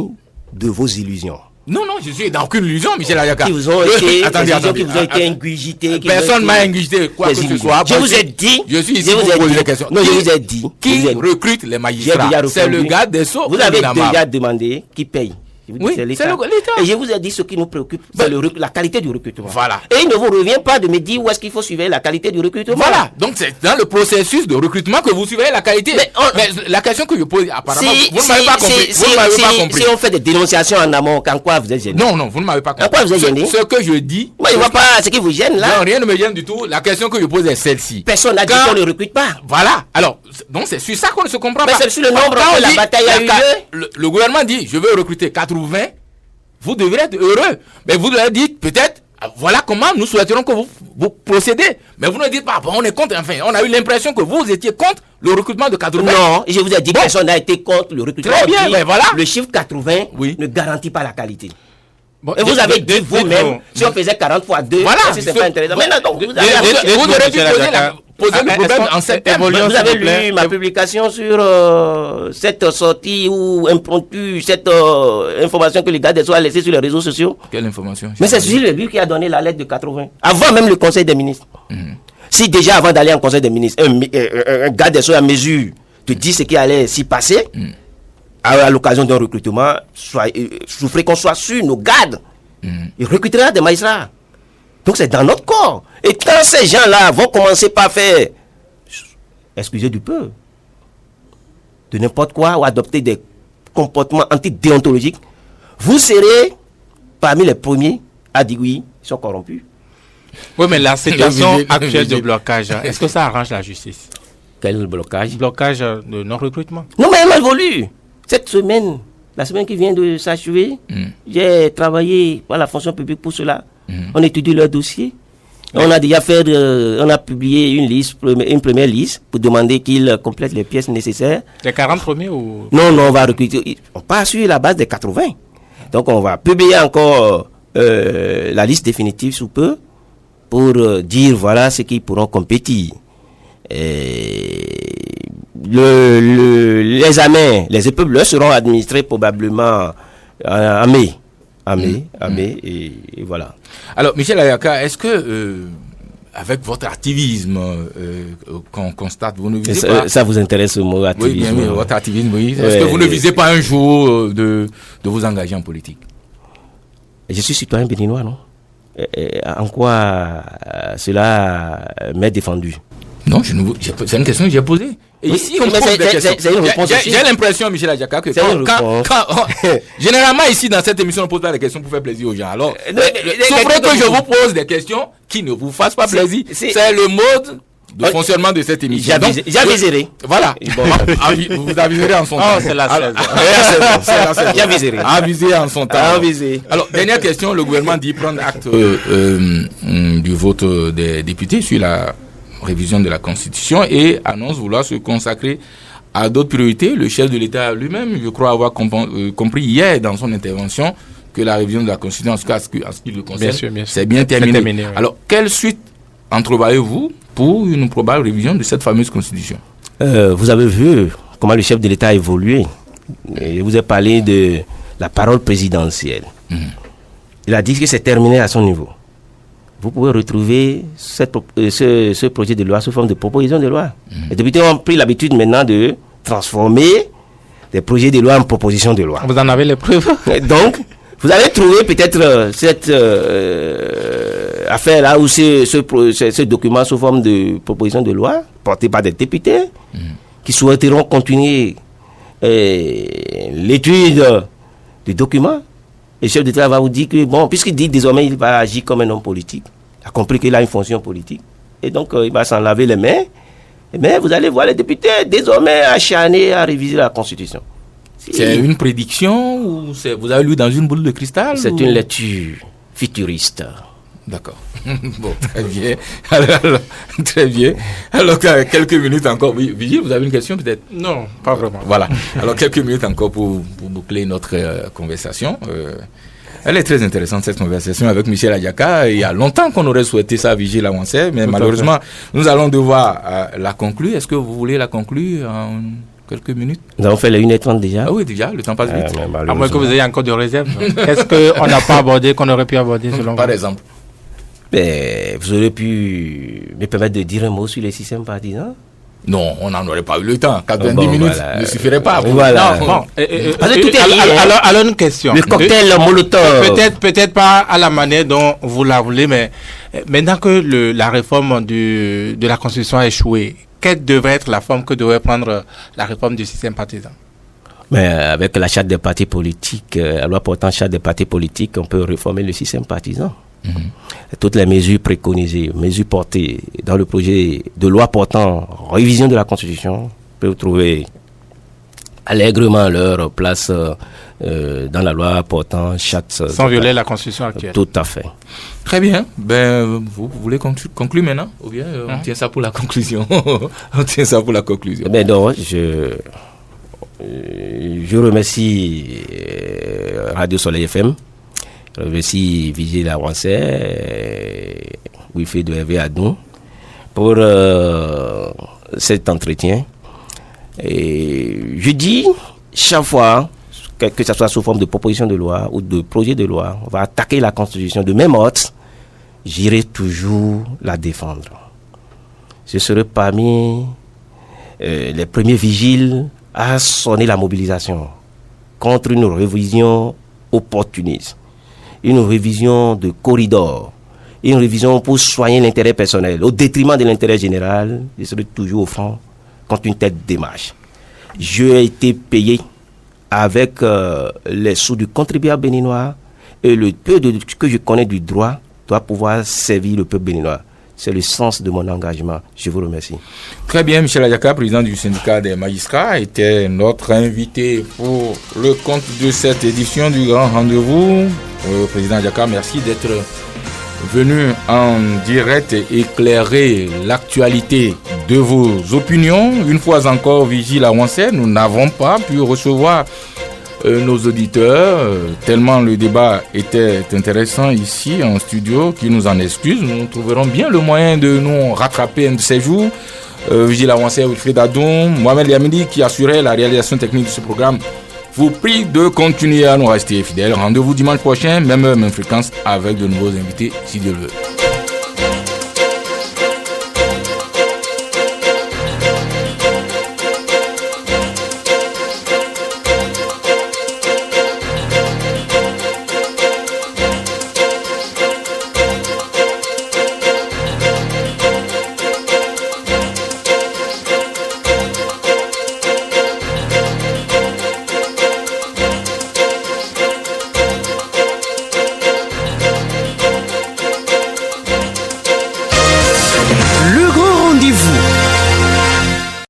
de vos illusions. Non, je suis dans aucune illusion, Michel Ayaka. Qui vous ont été, qui vous ont été ingurgités. Personne m'a ingurgité, quoi que ce soit. Je vous ai dit. Je suis ici pour poser des questions. Non, je vous ai dit. Qui recrute les magistrats? C'est le garde des Sceaux. Vous avez déjà demandé qui paye. Je vous dis, Oui, c'est c'est l'État. l'État. Et je vous ai dit ce qui nous préoccupe, c'est la qualité du recrutement. Voilà. Et il ne vous revient pas de me dire où est-ce qu'il faut suivre la qualité du recrutement. Voilà, donc c'est dans le processus de recrutement que vous suivez la qualité. Mais la question que je pose, apparemment, vous ne m'avez pas compris. Vous ne m'avez pas compris. Si on fait des dénonciations en amont, en quoi vous êtes gêné? Non, vous ne m'avez pas compris. En quoi vous êtes gêné? Ce que je dis... Moi, je ne vois pas ce qui vous gêne là. Non, rien ne me gêne du tout. La question que je pose est celle-ci. Personne n'a dit qu'on ne recrute pas. Voilà. Alors, donc c'est sur ça qu'on ne se comprend Mais pas. c'est sur le nombre que la bataille a eu lieu. Le gouvernement dit, je veux recruter 80. Vous devrez être heureux. Mais vous devez dire, peut-être, voilà comment nous souhaiterons que vous procédez. Mais vous ne dites pas, bon, on est contre. Enfin, on a eu l'impression que vous étiez contre le recrutement de 80. Non, je vous ai dit que personne n'a été contre le recrutement. Très bien, mais voilà. Le chiffre 80 ne garantit pas la qualité. Bon, et vous avez dit vous-même, si on faisait 40 fois 2, voilà, c'est pas intéressant. Maintenant, donc, vous aurez pu poser le problème en septembre. Vous avez lu ma publication sur cette sortie ou impromptue, cette information que les gars des soirs a laissée sur les réseaux sociaux. Quelle information? Mais c'est lui qui a donné la lettre de 80. Avant même le conseil des ministres. Si déjà avant d'aller en conseil des ministres, un gars des soirs à mesure de dire ce qui allait s'y passer, à l'occasion d'un recrutement, souffrez qu'on soit sûr, nos gardes, ils recrutera des magistrats. Donc c'est dans notre corps. Et quand ces gens-là vont commencer par faire, excusez du peu, de n'importe quoi ou adopter des comportements antidéontologiques, vous serez parmi les premiers à dire oui, ils sont corrompus. Oui, mais la situation actuelle de blocage, est-ce que ça arrange la justice? Quel blocage? Blocage de non-recrutement. Non, mais elle évolue. Cette semaine, la semaine qui vient de s'achever, j'ai travaillé par la fonction publique pour cela. On étudie leur dossier. On a déjà fait, on a publié une première liste pour demander qu'ils complètent les pièces nécessaires. Les 40 premiers ou... Non, on va recruter. On part sur la base des 80. Donc on va publier encore la liste définitive sous peu pour dire voilà ce qu'ils pourront compétir. L'examen, les épreuves leur seront administrées probablement en mai. Et voilà. Alors, Michel Ayaka, est-ce que, avec votre activisme qu'on constate, vous ne visez pas... Ça vous intéresse, ce mot activisme? Oui, bien, votre activisme, oui. Est-ce que vous ne visez pas un jour de vous engager en politique? Je suis citoyen béninois, non? En quoi cela m'est défendu? Non, c'est une question que j'ai posée. Et ici, on pose des questions. J'ai l'impression, Michel Ayaka, que généralement ici, dans cette émission, on ne pose pas des questions pour faire plaisir aux gens. Alors, souffrez que je vous pose des questions qui ne vous fassent pas plaisir. C'est le mode de fonctionnement de cette émission. J'aviserai. Voilà. Vous aviserez en son temps. Oh, c'est la 16. J'aviserai. Aviser en son temps. Alors, dernière question. Le gouvernement dit prendre acte du vote des députés sur la révision de la Constitution et annonce vouloir se consacrer à d'autres priorités. Le chef de l'État lui-même, je crois avoir compris hier dans son intervention que la révision de la Constitution, en ce qui le concerne, c'est bien terminé. Oui. Alors, quelle suite entrevoyez-vous pour une probable révision de cette fameuse Constitution? Vous avez vu comment le chef de l'État a évolué. Je vous ai parlé de la parole présidentielle. Il a dit que c'est terminé à son niveau. Vous pouvez retrouver ce projet de loi sous forme de proposition de loi. Les députés ont pris l'habitude maintenant de transformer des projets de loi en propositions de loi. Vous en avez les preuves? Donc, vous avez trouvé peut-être cette affaire-là ou ce document sous forme de proposition de loi porté par des députés qui souhaiteront continuer l'étude du document. Le chef d'État va vous dire que, bon, puisqu'il dit désormais il va agir comme un homme politique, il a compris qu'il a une fonction politique, et donc il va s'en laver les mains, mais vous allez voir les députés désormais acharnés à réviser la Constitution. C'est une prédiction ou vous avez lu dans une boule de cristal? C'est une lecture futuriste. D'accord. Bon, très bien. Alors, très bien. Alors, quelques minutes encore. Oui, Vigile, vous avez une question peut-être? Non, pas vraiment. Voilà. Alors, quelques minutes encore pour boucler notre conversation. Elle est très intéressante, cette conversation avec Michel Ayaka. Il y a longtemps qu'on aurait souhaité ça à Vigile Awansé, mais malheureusement, nous allons devoir la conclure. Est-ce que vous voulez la conclure en quelques minutes? Nous avons fait les 1h30 déjà. Ah oui, déjà, le temps passe vite. À moins que vous ayez encore de réserves. Qu'est-ce qu'on n'a pas abordé, qu'on aurait pu aborder selon vous? Par exemple? Vous aurez pu me permettre de dire un mot sur les systèmes partisans. Non, on n'en aurait pas eu le temps. 90 minutes ne suffirait pas. Voilà. Non, bon. Parce que tout est lié, Alors, une question. Le cocktail Molotov. Peut-être pas à la manière dont vous la voulez, mais maintenant que la réforme de la Constitution a échoué, quelle devrait être la forme que devrait prendre la réforme du système partisan? Mais avec la charte des partis politiques, la loi portant charte des partis politiques, on peut réformer le système partisan. Toutes les mesures préconisées, mesures portées dans le projet de loi portant révision de la Constitution peuvent trouver allègrement leur place dans la loi portant charte. Sans violer la Constitution actuelle. Tout à fait. Très bien. Vous voulez conclure maintenant? Ou bien on tient ça pour la conclusion? On tient ça pour la conclusion. Mais non, je remercie Radio Soleil FM. Je remercie Vigile Awansé, Wilfried de Hervé Adon pour cet entretien. Et je dis chaque fois, que ce soit sous forme de proposition de loi ou de projet de loi, on va attaquer la Constitution de même ordre, j'irai toujours la défendre. Je serai parmi les premiers vigiles à sonner la mobilisation contre une révision opportuniste, une révision de corridor, une révision pour soigner l'intérêt personnel au détriment de l'intérêt général. Je serai toujours au front contre une telle démarche. J'ai été payé avec les sous du contribuable béninois et le peu que je connais du droit doit pouvoir servir le peuple béninois. C'est le sens de mon engagement. Je vous remercie. Très bien, Michel Ayaka, président du syndicat des magistrats, était notre invité pour le compte de cette édition du Grand Rendez-vous. Président Ayaka, merci d'être venu en direct éclairer l'actualité de vos opinions. Une fois encore, Vigile Awansé, nous n'avons pas pu recevoir nos auditeurs, tellement le débat était intéressant ici en studio, qui nous en excuse. Nous trouverons bien le moyen de nous rattraper un de ces jours. Vigile Awansé, Wilfried Adon, Mohamed Yamidi qui assurait la réalisation technique de ce programme, vous prie de continuer à nous rester fidèles. Rendez-vous dimanche prochain, même heure, même fréquence, avec de nouveaux invités, si Dieu le veut.